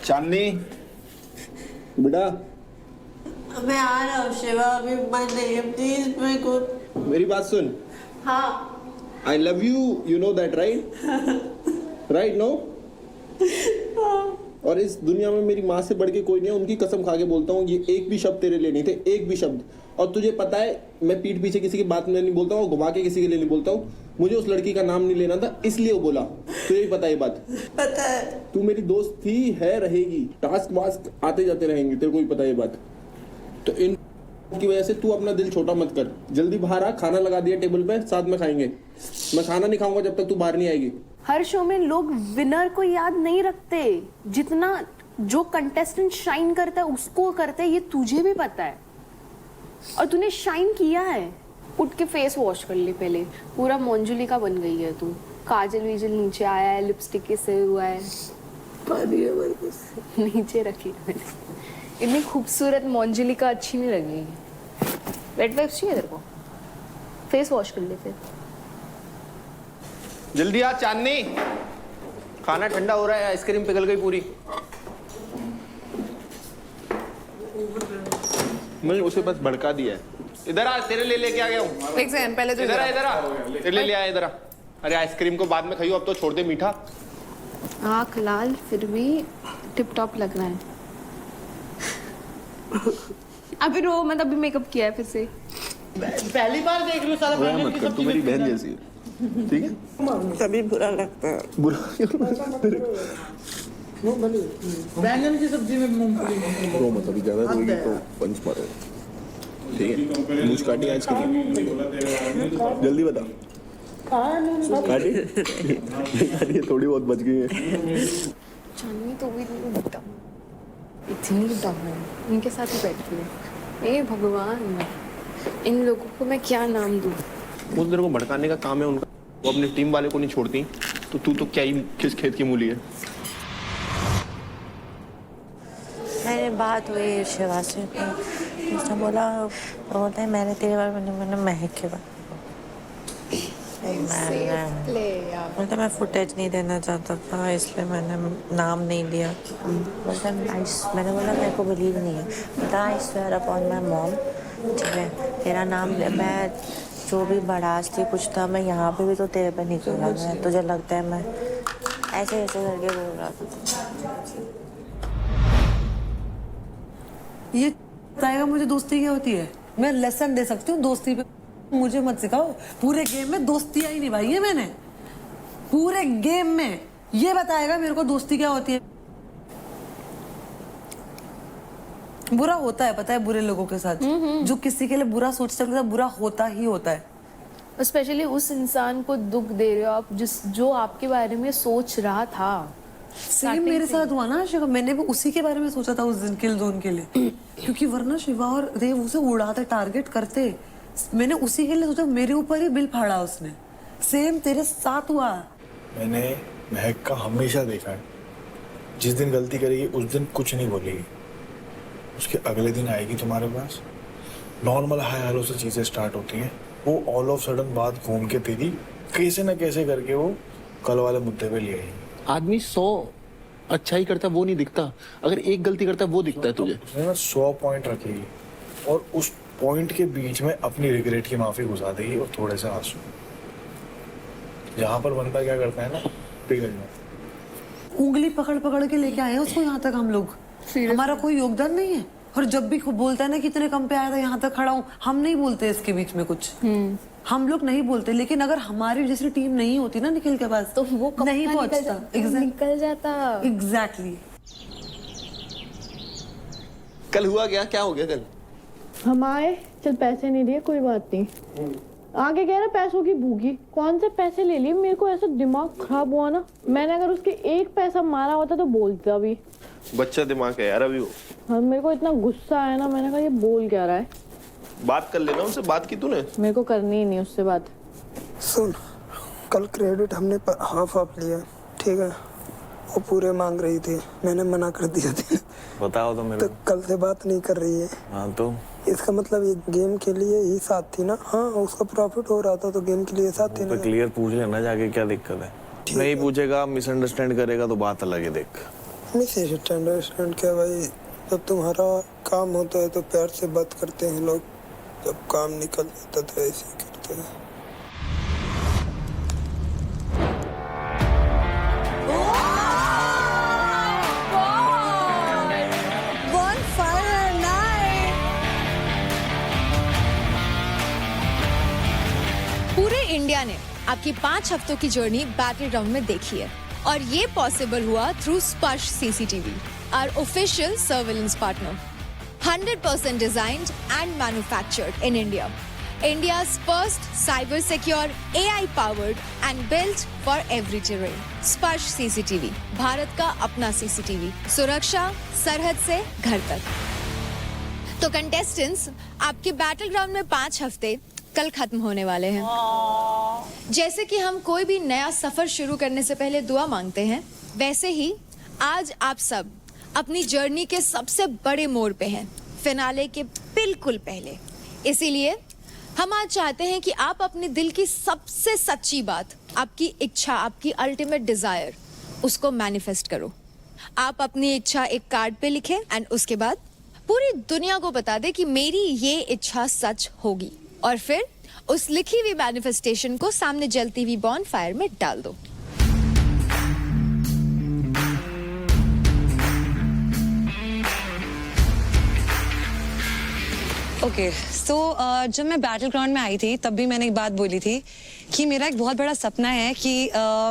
Speaker 11: चांदनी बेटा
Speaker 12: मैं आ रहा हूँ शिवा, अभी मन नहीं है, प्लीज मेरे को।
Speaker 11: मेरी बात सुन।
Speaker 12: हाँ
Speaker 11: I love you know that right? Right no? और इस दुनिया में मेरी माँ से बढ़ के कोई नहीं है, उनकी कसम खा के बोलता हूँ, ये एक भी शब्द तेरे लिए नहीं थे, एक भी शब्द। और तुझे पता है मैं पीठ पीछे किसी की बात में नहीं बोलता हूँ, घुमा के किसी के लिए नहीं बोलता हूँ। मुझे उस लड़की का नाम नहीं लेना था, इसलिए वो बोला। तुझे भी पता है ये बात?
Speaker 12: पता है।
Speaker 11: तू मेरी दोस्त थी, है, रहेगी। टास्क वास्क आते जाते रहेंगे, तेरे को भी पता है ये बात। तो इन की वजह से तू अपना दिल छोटा मत कर। जल्दी बाहर आ, खाना लगा दिया टेबल पे, साथ में खाएंगे। मैं खाना नहीं खाऊंगा जब तक तू बाहर नहीं आएगी।
Speaker 6: हर शो में लोग विनर को याद नहीं रखते, जितना जो कंटेस्टेंट शाइन करता है उसको करते हैं, ये तुझे भी पता है और तूने शाइन किया है। उठ के फेस वॉश कर ले पहले, पूरा मंजुलिका बन गई है तू। काजल वीजल नीचे आया है, लिपस्टिक के से हुआ है,
Speaker 9: पानी है मेरे को।
Speaker 6: नीचे रखी है मैंने। इतनी खूबसूरत मंजुलिका अच्छी नहीं लगेगी। वेट वाइप्स चाहिए तेरे को? फेस वॉश कर ले फिर।
Speaker 11: जल्दी आ चांदनी, खाना ठंडा हो रहा है, आइसक्रीम पिघल गई पूरी। मैंने उसे बस भड़का दिया है। इधर आ, तेरे लिए लेके आ गया हूँ।
Speaker 4: एक सेकंड पहले तो
Speaker 11: इधर आ, तेरे लिए ले आया, इधर आ। अरे आइसक्रीम को बाद में खाइयो, अब तो छोड़ दे मीठा।
Speaker 6: आँख लाल फिर भी टिप टॉप लग रहा है। अभी रो मत, अभी मेकअप किया है फिर से।
Speaker 5: पहली बार देख रही हूँ सारा
Speaker 11: रोया मत कर, तू मेरी बहन जैसी है, ठीक है?
Speaker 9: तभी बुरा लगता है।
Speaker 11: बुरा
Speaker 5: बैंगन की सब्जी में मूंगफली।
Speaker 11: रो मत, अभी ज्यादा रोएगी तो पंच मारो, ठीक है? मूंछ काटी आज की, जल्दी बता। काटी? काटी, थोड़ी बहुत बच गई है।
Speaker 6: चांदनी तो भी नहीं डम, इतनी डम है, इनके साथ ही बैठी है। ए भगवान, इन लोगों को मैं क्या नाम दूँ?
Speaker 11: उस तेरे को भड़काने का काम है उनका, वो अपनी टीम वाले को नहीं छोड़ती, तो तू तो क्या ही किस खेत की मूली है।
Speaker 12: मैंने बात हुई शिवा से, तो उसने बोलता है मैंने तेरे बारे में, मैंने महक के बारे बोलता मैं फुटेज नहीं देना चाहता था, इसलिए मैंने नाम नहीं लिया। बोलता मैंने बोला मेरे को बिलीव नहीं है। बोलता I swear upon my mom, ठीक है तेरा नाम, मैं जो भी भड़ास थी कुछ था, मैं यहाँ पे भी तो तेरे पे नहीं करूँगा। मैं तुझे लगता है मैं ऐसे ऐसे करके बोल रहा था।
Speaker 4: ये बताएगा मुझे दोस्ती क्या होती है। मैं लेसन दे सकती हूँ दोस्ती पे, मुझे मत सिखाओ। पूरे गेम में दोस्तियाँ ही निभाई है मैंने, पूरे गेम में। ये बताएगा मेरे को दोस्ती क्या होती है। बुरा होता है, पता है, बुरे लोगों के साथ। जो किसी के लिए बुरा सोचता है बुरा होता ही होता है।
Speaker 6: स्पेशली उस इंसान को दुख दे रहे हो आप जो आपके बारे में सोच रहा था।
Speaker 4: सेम मेरे साथ हुआ ना शिवा, मैंने भी उसी के बारे में सोचा था उस दिन किल जोन के लिए। क्योंकि वरना शिवा और देव उसे उड़ाते, टारगेट करते। मैंने उसी के लिए सोचा, मेरे ऊपर ही बिल फाड़ा उसने। सेम तेरे साथ हुआ।
Speaker 3: मैंने महक का हमेशा देखा है, जिस दिन गलती करेगी उस दिन कुछ नहीं बोलेगी, उसके अगले दिन आएगी तुम्हारे पास, नॉर्मल हाय हेलो से चीजें स्टार्ट होती हैं, वो ऑल ऑफ सडन बात घूम के तेरी कैसे ना कैसे करके वो कल वाले मुद्दे पे ले आएगी।
Speaker 11: आदमी 100 अच्छा ही करता है वो नहीं दिखता, अगर एक गलती करता है वो दिखता है तुझे।
Speaker 3: उसने ना 100 पॉइंट रखेगी और उस पॉइंट के बीच में अपनी रिग्रेट की माफी घुसा देगी और थोड़े से आंसू। यहाँ पर बंदा क्या करता है ना, पिघल जाता।
Speaker 4: उंगली पकड़ पकड़ के लेके आए हैं उसको यहाँ तक हम लोग। हमारा कोई योगदान नहीं है। और जब भी बोलता है ना कितने कम पे आया था, यहाँ तक खड़ा हूँ, हम नहीं बोलते इसके बीच में कुछ। हम लोग नहीं बोलते, लेकिन अगर हमारी जैसी टीम नहीं होती ना निखिल के पास,
Speaker 6: तो वो
Speaker 4: नहीं पहुंचता।
Speaker 6: निकल जाता।
Speaker 4: एग्जैक्टली।
Speaker 11: कल हुआ क्या हो गया कल?
Speaker 14: हम आए, चल पैसे नहीं दिए, कोई बात नहीं। आगे कह रहा पैसों की भूखी, कौन से पैसे ले लिए। मेरे को ऐसा दिमाग खराब हुआ ना, मैंने अगर उसके एक पैसा मारा होता तो बोलता भी।
Speaker 11: बच्चा दिमाग है यार अभी वो।
Speaker 14: हाँ, मेरे को इतना गुस्सा आया ना, मैंने कहा ये बोल क्या रहा है।
Speaker 11: बात कर लेना उनसे, बात की तूने?
Speaker 14: मेरे को करनी ही नहीं उससे बात।
Speaker 7: सुन, कल क्रेडिट हमने हाफ लिया, ठीक है, वो पूरे मांग रही थी, मैंने मना कर दिया था।
Speaker 3: बताओ तो मेरे
Speaker 7: तो कल से बात नहीं कर रही है।
Speaker 3: हाँ तो
Speaker 7: इसका मतलब ये गेम के लिए ही साथ थी ना। हाँ उसका प्रॉफिट हो रहा था तो गेम के लिए साथ थी ना।
Speaker 3: तो क्लियर पूछ लेना जाके, क्या दिक्कत है? नहीं पूछेगा, मिसअंडरस्टैंड करेगा तो बात अलग है। देख
Speaker 7: मिसअंडरस्टैंड क्या भाई, जब तुम्हारा काम होता है तो प्यार से बात करते हैं लोग, जब काम निकल जाता तो ऐसे ही करते हैं।
Speaker 1: पूरे इंडिया ने आपकी 5 हफ्तों की जर्नी बैटल ग्राउंड में देखी है और ये पॉसिबल हुआ through Sparsh CCTV, our official surveillance partner, 100% designed and manufactured in India, India's first cyber secure AI powered and built for every terrain. स्पर्श सीसीटीवी, भारत का अपना सीसीटीवी, सुरक्षा सरहद से घर तक। तो कंटेस्टेंट्स, आपके बैटल ग्राउंड में 5 हफ्ते कल खत्म होने वाले हैं। जैसे कि हम कोई भी नया सफर शुरू करने से पहले दुआ मांगते हैं, वैसे ही आज आप सब अपनी जर्नी के सबसे बड़े मोड़ पे हैं, फिनाले के बिल्कुल पहले। इसीलिए हम आज चाहते हैं कि आप अपने दिल की सबसे सच्ची बात, आपकी इच्छा, आपकी अल्टीमेट डिजायर, उसको मैनिफेस्ट करो। आप अपनी इच्छा एक कार्ड पे लिखें एंड उसके बाद पूरी दुनिया को बता दें कि मेरी ये इच्छा सच होगी, और फिर उस लिखी हुई मैनिफेस्टेशन को सामने जलती हुई बॉनफायर में डाल दो।
Speaker 4: ओके सो जब मैं बैटल ग्राउंड में आई थी तब भी मैंने एक बात बोली थी कि मेरा एक बहुत बड़ा सपना है कि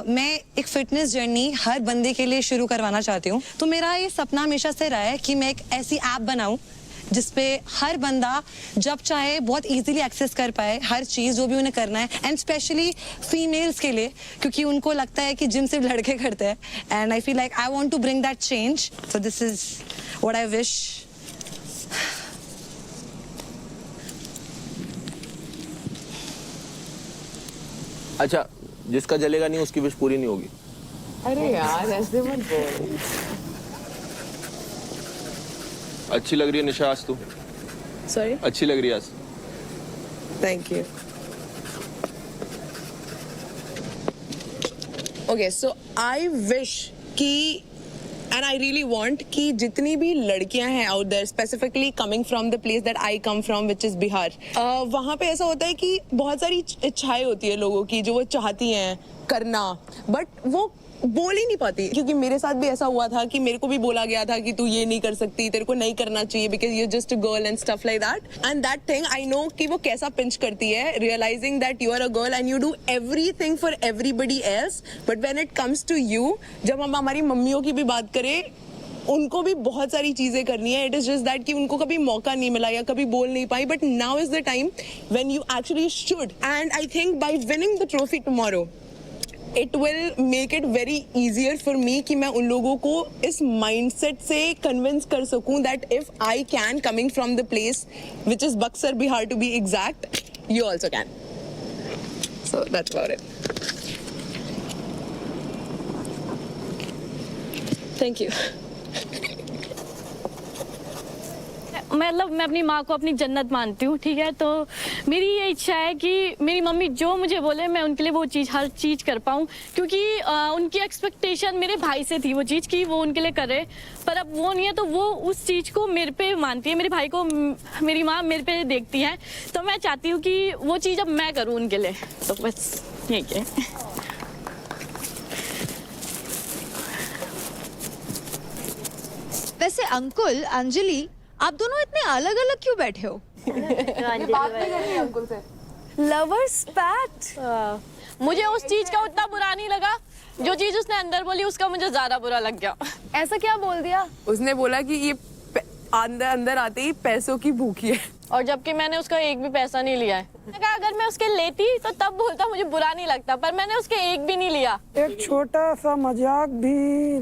Speaker 4: मैं एक फिटनेस जर्नी हर बंदे के लिए शुरू करवाना चाहती हूँ। तो मेरा ये सपना हमेशा से रहा है कि मैं एक ऐसी ऐप बनाऊं जिसपे हर बंदा जब चाहे बहुत इजीली एक्सेस कर पाए हर चीज़ जो भी उन्हें करना है, एंड स्पेशली फीमेल्स के लिए, क्योंकि उनको लगता है कि जिम सिर्फ लड़के करते हैं, and I feel like I want to bring that change. So this is what I wish.
Speaker 11: अच्छा, जिसका जलेगा नहीं उसकी विश पूरी नहीं होगी।
Speaker 12: अरे यार ऐसे मत बोल।
Speaker 11: अच्छी लग रही है निशा आज तू।
Speaker 12: सॉरी,
Speaker 11: अच्छी लग रही है आज।
Speaker 12: Thank you. Okay so I wish कि एंड आई रियली वांट कि जितनी भी लड़कियां हैं out there, specifically coming from the place that I come from which is Bihar, वहाँ पे ऐसा होता है कि बहुत सारी इच्छाएं होती है लोगों की जो वो चाहती हैं करना, बट वो बोल ही नहीं पाती। क्योंकि मेरे साथ भी ऐसा हुआ था कि मेरे को भी बोला गया था कि तू ये नहीं कर सकती, तेरे को नहीं करना चाहिए because you just a girl and stuff like that, and that thing I know कि वो कैसा पिंच करती है, realising that you are a girl and you do everything for everybody else, but when it comes to you, जब हम हमारी मम्मियों की भी बात करें, उनको भी बहुत सारी चीजें करनी है। इट इज जस्ट दैट कि उनको कभी मौका नहीं मिला या कभी बोल नहीं पाई, but now is the time when you actually should, and I think by winning the trophy tomorrow it will make it very easier for me कि मैं उन लोगों को इस mindset से convince कर सकूं that if I can, coming from the place which is Buxar, Bihar to be exact, you also can. So that's about it. Thank you.
Speaker 14: मतलब मैं अपनी माँ को अपनी जन्नत मानती हूँ, ठीक है। तो मेरी ये इच्छा है कि मेरी मम्मी जो मुझे बोले मैं उनके लिए वो चीज़, हर चीज़ कर पाऊँ, क्योंकि उनकी एक्सपेक्टेशन मेरे भाई से थी वो चीज़ कि वो उनके लिए करे, पर अब वो नहीं है तो वो उस चीज़ को मेरे पे मानती है। मेरे भाई को मेरी माँ मेरे पे देखती है, तो मैं चाहती हूँ कि वो चीज़ अब मैं करूँ उनके लिए। तो बस यही है।
Speaker 1: वैसे अंकुल, अंजलि, आप दोनों इतने अलग अलग क्यों बैठे हो?
Speaker 6: बात नहीं करनी है अंकुल से।
Speaker 14: Lovers PAT. मुझे उस चीज का उतना बुरा नहीं लगा, जो चीज उसने अंदर बोली उसका मुझे ज्यादा बुरा लग गया।
Speaker 6: ऐसा क्या बोल दिया?
Speaker 12: उसने बोला कि ये अंदर आते ही पैसों की भूखी है,
Speaker 14: और जबकि मैंने उसका एक भी पैसा नहीं लिया है। मैंने कहा अगर मैं उसके लेती तो तब बोलता मुझे बुरा नहीं लगता, पर मैंने उसके एक भी नहीं लिया।
Speaker 7: एक छोटा सा मजाक भी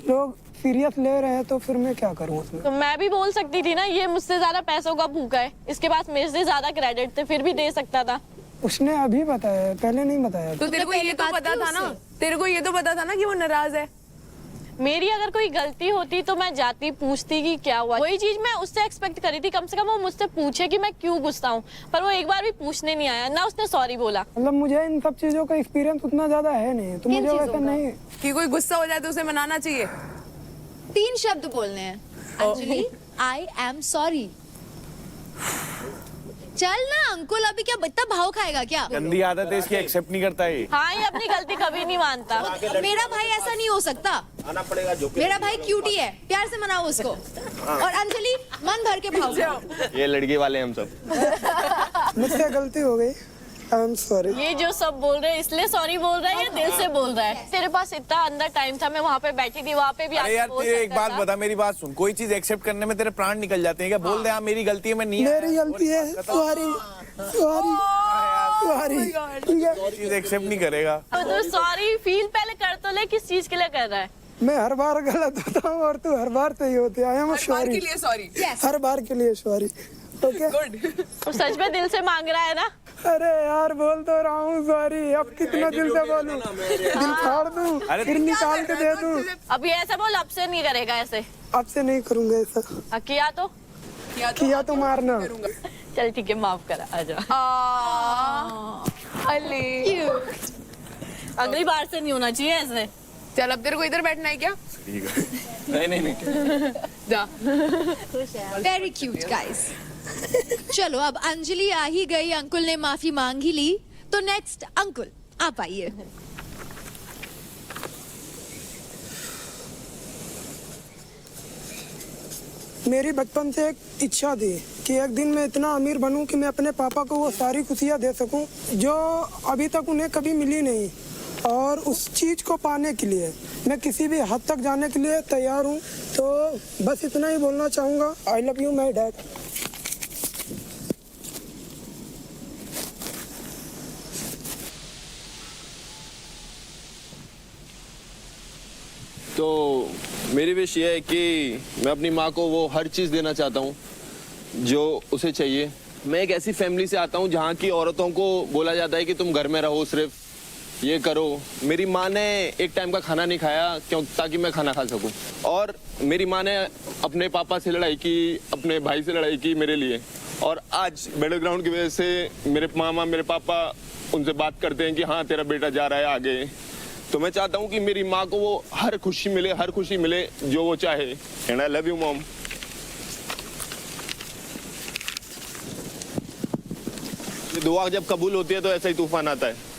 Speaker 7: लोग सीरियस ले रहे हैं तो फिर मैं क्या करूं उसमें?
Speaker 14: तो मैं भी बोल सकती थी ना, ये मुझसे ज्यादा पैसों का भूखा है, इसके पास मेरे से ज्यादा क्रेडिट थे, फिर भी दे सकता था।
Speaker 7: उसने अभी बताया, पहले नहीं बताया।
Speaker 12: तो तेरे को ये तो पता था ना, तेरे को ये तो पता था ना कि वो नाराज है। मेरी अगर कोई गलती होती तो मैं जाती पूछती कि क्या हुआ। वही चीज मैं उससे एक्सपेक्ट करी थी, कम से कम वो मुझसे पूछे कि मैं क्यों गुस्सा हूँ, पर वो एक बार भी पूछने नहीं आया, ना उसने सॉरी बोला।
Speaker 7: मतलब मुझे इन सब चीजों का एक्सपीरियंस उतना ज्यादा है नहीं, तो मुझे वैसा नहीं
Speaker 4: कि कोई गुस्सा हो जाए तो उसे मनाना चाहिए।
Speaker 1: 3 शब्द बोलने हैं। अंजलि, आई एम सॉरी। चल ना अंकुल, अभी क्या इतना भाव खाएगा क्या?
Speaker 3: गंदी आदत है इसकी, एक्सेप्ट नहीं करता है।
Speaker 12: हाँ, ये अपनी गलती कभी नहीं मानता।
Speaker 1: मेरा भाई ऐसा नहीं हो सकता, मेरा भाई क्यूटी है, प्यार से मनाओ उसको। और अंजलि, मन भर के भाव खाओ।
Speaker 11: ये लड़के वाले हम सब।
Speaker 7: मुझसे गलती हो गई, आई एम सॉरी।
Speaker 12: ये जो सब बोल रहे हैं इसलिए सॉरी बोल रहा है या दिल से बोल रहा है? तेरे पास इतना अंदर टाइम था, मैं वहाँ पे बैठी थी, वहाँ पे भी
Speaker 3: अरे यार
Speaker 12: बोल
Speaker 3: तेरे एक
Speaker 12: सकता
Speaker 3: बात
Speaker 12: था।
Speaker 3: बता, मेरी बात सुन, कोई चीज एक्सेप्ट करने में तेरे प्राण निकल जाते हैं क्या? बोल दे हाँ मेरी गलती है, मैं नहीं
Speaker 7: मेरी गलती है, सॉरी सॉरी सॉरी, ठीक है।
Speaker 3: चीज एक्सेप्ट नहीं करेगा।
Speaker 12: तो सॉरी फील पहले कर तो ले, किस चीज के लिए कर रहा है?
Speaker 7: मैं हर बार गलत होता हूँ और तू हर बार सही होती है। I am sorry,
Speaker 4: sorry.
Speaker 7: हर बार के लिए सॉरी। ओके,
Speaker 12: तो सच में दिल से मांग रहा है ना?
Speaker 7: अरे यार बोल तो रहा हूँ सॉरी, अब कितना दिल से बोलूं? दिल फाड़ दूं, फिर निकाल के दे दूं?
Speaker 12: अभी ऐसा बोल, अब से नहीं करेगा ऐसे।
Speaker 7: अब से नहीं करूंगा ऐसा।
Speaker 12: किया तो
Speaker 7: किया तो मारना।
Speaker 12: चल ठीक है, माफ करा, आजा। अगली बार से नहीं होना चाहिए ऐसे।
Speaker 4: चल अब तेरे को इधर बैठना है क्या?
Speaker 3: नहीं
Speaker 4: जा।
Speaker 1: Very cute guys. चलो अब अंजलि आ ही गई, अंकुल ने माफी मांग ही ली, तो नेक्स्ट अंकुल आप आइए।
Speaker 7: मेरी बचपन से एक इच्छा थी कि एक दिन मैं इतना अमीर बनूं कि मैं अपने पापा को वो सारी खुशियां दे सकूं जो अभी तक उन्हें कभी मिली नहीं, और उस चीज को पाने के लिए मैं किसी भी हद तक जाने के लिए तैयार हूं। तो बस इतना ही बोलना चाहूंगा, आई लव यू माय डैड।
Speaker 11: तो मेरी विश ये है कि मैं अपनी माँ को वो हर चीज़ देना चाहता हूँ जो उसे चाहिए। मैं एक ऐसी फैमिली से आता हूँ जहाँ की औरतों को बोला जाता है कि तुम घर में रहो, सिर्फ ये करो। मेरी माँ ने एक टाइम का खाना नहीं खाया क्यों, ताकि मैं खाना खा सकूँ। और मेरी माँ ने अपने पापा से लड़ाई की, अपने भाई से लड़ाई की मेरे लिए। और आज बैटल ग्राउंड की वजह से मेरे मामा, मेरे पापा उनसे बात करते हैं कि हाँ तेरा बेटा जा रहा है आगे। तो मैं चाहता हूँ कि मेरी माँ को वो हर खुशी मिले जो वो चाहे। And I love you mom. दुआ जब कबूल होती है तो ऐसा ही तूफान आता है।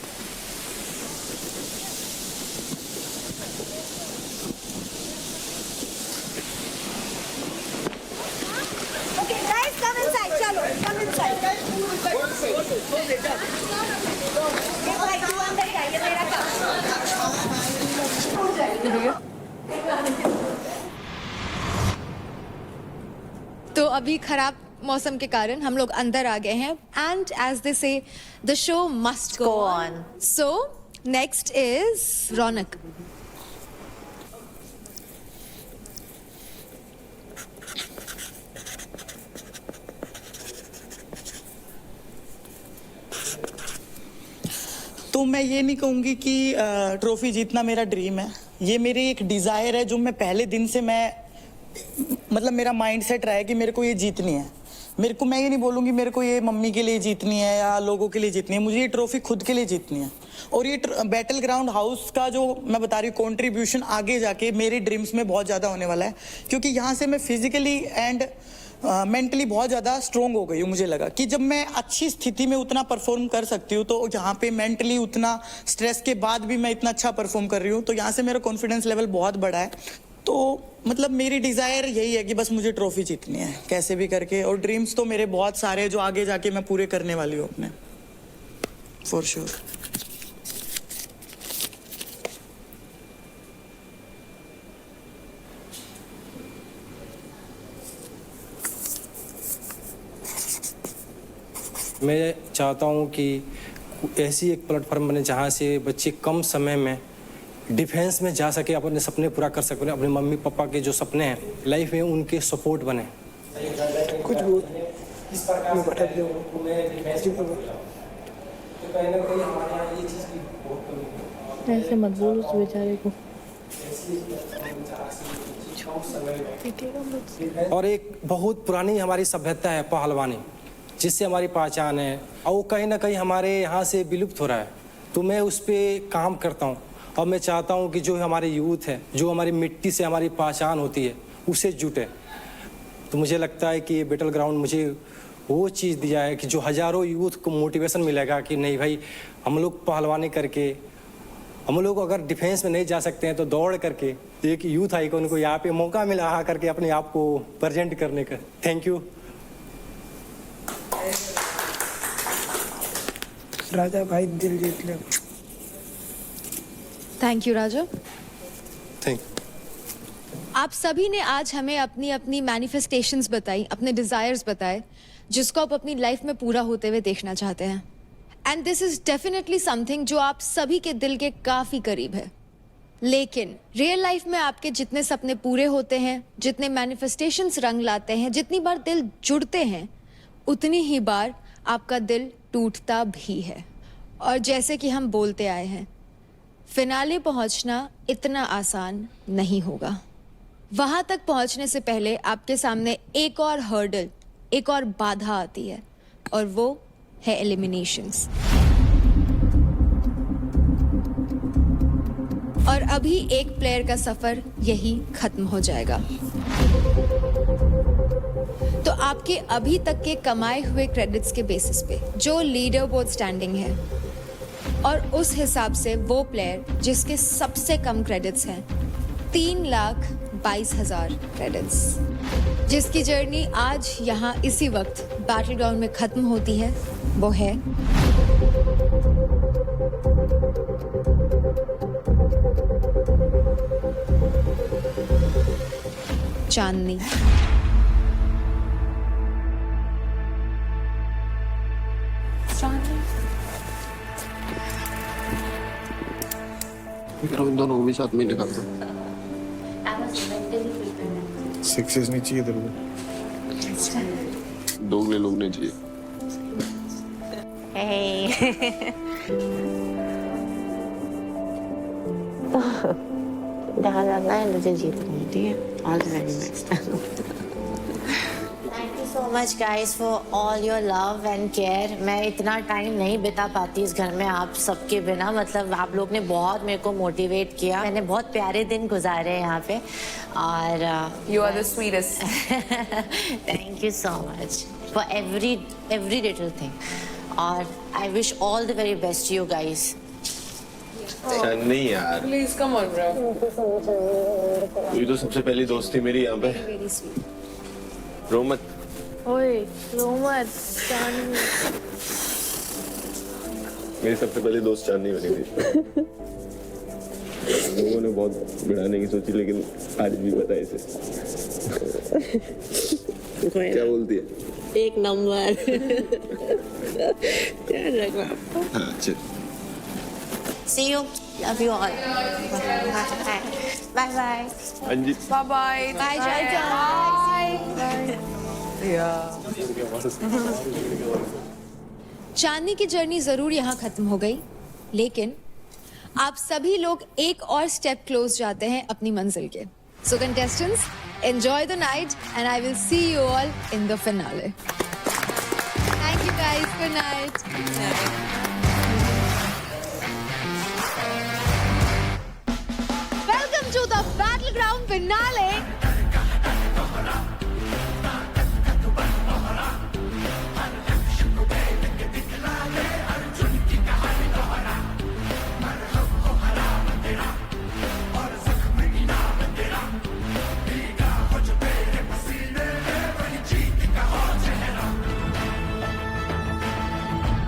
Speaker 1: तो अभी खराब मौसम के कारण हम लोग अंदर आ गए हैं, and as they say the show must go on. So next is Raunak.
Speaker 5: तो मैं ये नहीं कहूँगी कि ट्रॉफी जीतना मेरा ड्रीम है, ये मेरी एक डिज़ायर है जो मैं पहले दिन से मतलब मेरा माइंड सेट रहा है कि मेरे को ये जीतनी है। मेरे को, मैं ये नहीं बोलूँगी मेरे को ये मम्मी के लिए जीतनी है या लोगों के लिए जीतनी है, मुझे ये ट्रॉफी खुद के लिए जीतनी है। और ये बैटल ग्राउंड हाउस का जो मैं बता रही हूँ कॉन्ट्रीब्यूशन आगे जाके मेरे ड्रीम्स में बहुत ज़्यादा होने वाला है, क्योंकि यहाँ से मैं फिजिकली एंड मेंटली बहुत ज़्यादा स्ट्रोंग हो गई हूँ। मुझे लगा कि जब मैं अच्छी स्थिति में उतना परफॉर्म कर सकती हूँ, तो यहाँ पे मेंटली उतना स्ट्रेस के बाद भी मैं इतना अच्छा परफॉर्म कर रही हूँ, तो यहाँ से मेरा कॉन्फिडेंस लेवल बहुत बड़ा है। तो मतलब मेरी डिज़ायर यही है कि बस मुझे ट्रॉफी जीतनी है कैसे भी करके, और ड्रीम्स तो मेरे बहुत सारे जो आगे जाके मैं पूरे करने वाली हूँ अपने, फॉर श्योर।
Speaker 13: मैं चाहता हूँ कि ऐसी एक प्लेटफॉर्म बने जहाँ से बच्चे कम समय में डिफेंस में जा सके, अपने सपने पूरा कर सके, अपने मम्मी पापा के जो सपने हैं लाइफ में उनके सपोर्ट बने।
Speaker 7: कुछ
Speaker 14: ऐसे मत बोल उस बेचारे को।
Speaker 13: और एक बहुत पुरानी हमारी सभ्यता है पहलवानी, जिससे हमारी पहचान है, और वो कहीं ना कहीं हमारे यहाँ से विलुप्त हो रहा है। तो मैं उस पर काम करता हूँ और मैं चाहता हूँ कि जो हमारे यूथ है, जो हमारी मिट्टी से हमारी पहचान होती है, उसे जुटे। तो मुझे लगता है कि ये बैटल ग्राउंड मुझे वो चीज़ दिया है कि जो हज़ारों यूथ को मोटिवेशन मिलेगा कि नहीं भाई, हम लोग पहलवानी करके, हम लोग अगर डिफेंस में नहीं जा सकते हैं तो दौड़ करके एक यूथ आइकॉन को यहाँ पे मौका मिला आ करके अपने आप को प्रेजेंट करने का। Thank you.
Speaker 7: राजा भाई दिल जीत ले।
Speaker 1: Thank you Raja.
Speaker 11: थैंक
Speaker 1: आप सभी ने आज हमें अपनी अपनी मैनिफेस्टेशंस बताई, अपने डिजायर्स बताए, जिसको आप अपनी लाइफ में पूरा होते हुए देखना चाहते हैं। And this is definitely something जो आप सभी के दिल के काफी करीब है। लेकिन रियल लाइफ में आपके जितने सपने पूरे होते हैं, जितने मैनिफेस्टेशंस रंग लाते हैं, जितनी बार दिल जुड़ते हैं, उतनी ही बार आपका दिल टूटता भी है। और जैसे कि हम बोलते आए हैं, फिनाले पहुंचना इतना आसान नहीं होगा। वहां तक पहुंचने से पहले आपके सामने एक और हर्डल, एक और बाधा आती है, और वो है एलिमिनेशंस। और अभी एक प्लेयर का सफर यही खत्म हो जाएगा। तो आपके अभी तक के कमाए हुए क्रेडिट्स के बेसिस पे जो लीडर बोर्ड स्टैंडिंग है, और उस हिसाब से वो प्लेयर जिसके सबसे कम क्रेडिट्स हैं, 3,22,000 क्रेडिट्स, जिसकी जर्नी आज यहाँ इसी वक्त बैटल ग्राउंड में खत्म होती है, वो है चांदनी।
Speaker 11: इन दोनों को भी साथ में निकाल दो।
Speaker 3: सक्सेस नहीं चाहिए तेरे को?
Speaker 11: दोगले लोग नहीं चाहिए।
Speaker 12: ध्यान रखना है, मुझे जीतनी है, ठीक है? All the very best. Thank you so much guys for all your love and care. मैं इतना टाइम नहीं बिता पाती इस घर में आप सबके बिना। मतलब आप लोग ने बहुत मेरे को मोटिवेट किया, मैंने बहुत प्यारे दिन गुजारे हैं यहाँ पे। और
Speaker 6: you are the sweetest.
Speaker 12: Thank you so much for every little thing, और I wish all the very best you guys.
Speaker 11: नहीं यार,
Speaker 6: प्लीज कम ऑन ब्रो।
Speaker 11: ये तो सबसे पहली दोस्त थी मेरी यहाँ पे। रो मत।
Speaker 14: ओए रो मत।
Speaker 11: मेरी सबसे पहली दोस्त चांदनी बनी थी। लोगों ने बहुत बढ़ाने की सोची, लेकिन आज भी पता है इसे। क्या बोलती है?
Speaker 12: एक नंबर। ध्यान रखना।
Speaker 11: हाँ चल।
Speaker 12: See you. Love you all. Bye bye.
Speaker 11: Anji.
Speaker 6: Bye bye.
Speaker 12: Bye Jai.
Speaker 1: Chandni की जर्नी जरूर यहाँ खत्म हो गई, लेकिन आप सभी लोग एक और स्टेप क्लोज जाते हैं अपनी मंजिल के। So contestants, enjoy the night and I will see you all in the finale. Thank you guys, good night. Welcome to the battleground finale.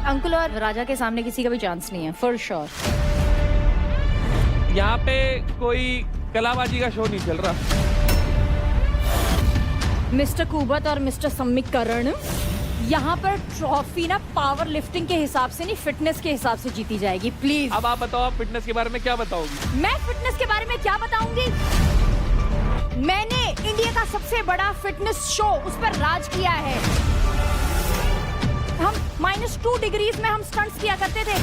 Speaker 2: Ankul और राजा के सामने किसी का भी चांस नहीं है, फॉर श्योर।
Speaker 15: यहाँ पे कोई कलाबाजी का शो नहीं चल रहा।
Speaker 2: मिस्टर कुबत और मिस्टर समीकरण, यहाँ पर ट्रॉफी ना पावर लिफ्टिंग के हिसाब से नहीं, फिटनेस के हिसाब से जीती जाएगी। प्लीज
Speaker 15: अब आप बताओ, आप फिटनेस के बारे में क्या बताओगी?
Speaker 2: मैं फिटनेस के बारे में क्या बताऊंगी? मैंने इंडिया का सबसे बड़ा फिटनेस शो उस पर राज किया है। हम -2 डिग्रीज में हम स्टंट्स किया करते थे,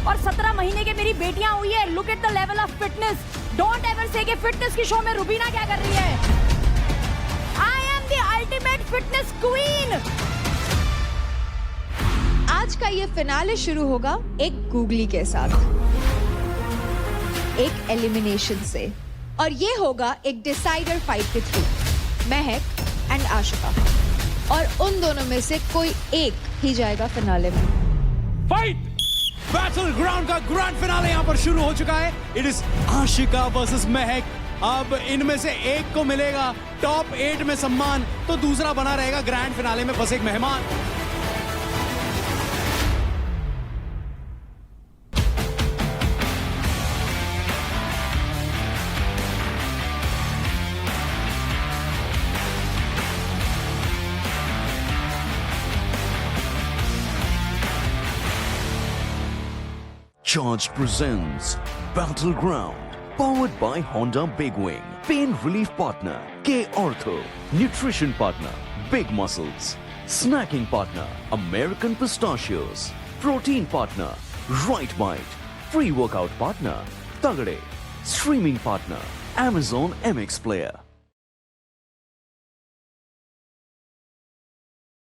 Speaker 2: और 17 महीने के मेरी बेटियां हुई है। Look at the level of fitness.
Speaker 6: Don't ever से कि फिटनेस की शो में रुबीना क्या कर रही है। I am the ultimate fitness queen.
Speaker 1: आज का ये फिनाले शुरू होगा एक गूगली के साथ, एक एलिमिनेशन से, और ये होगा एक डिसाइडर फाइट के थ्रू, महक एंड आशिका, और उन दोनों में से कोई एक ही जाएगा फिनाले में।
Speaker 16: फाइट बैटल ग्राउंड का ग्रैंड फिनाले यहाँ पर शुरू हो चुका है। इट इज आशिका वर्सेस महक। अब इनमें से एक को मिलेगा टॉप 8 में सम्मान, तो दूसरा बना रहेगा ग्रैंड फिनाले में बस एक मेहमान।
Speaker 17: Charge presents Battleground, powered by Honda Big Wing. Pain relief partner K Ortho. Nutrition partner Big Muscles. Snacking partner American Pistachios. Protein partner Right Bite. Pre-workout partner Tagade. Streaming partner Amazon MX Player.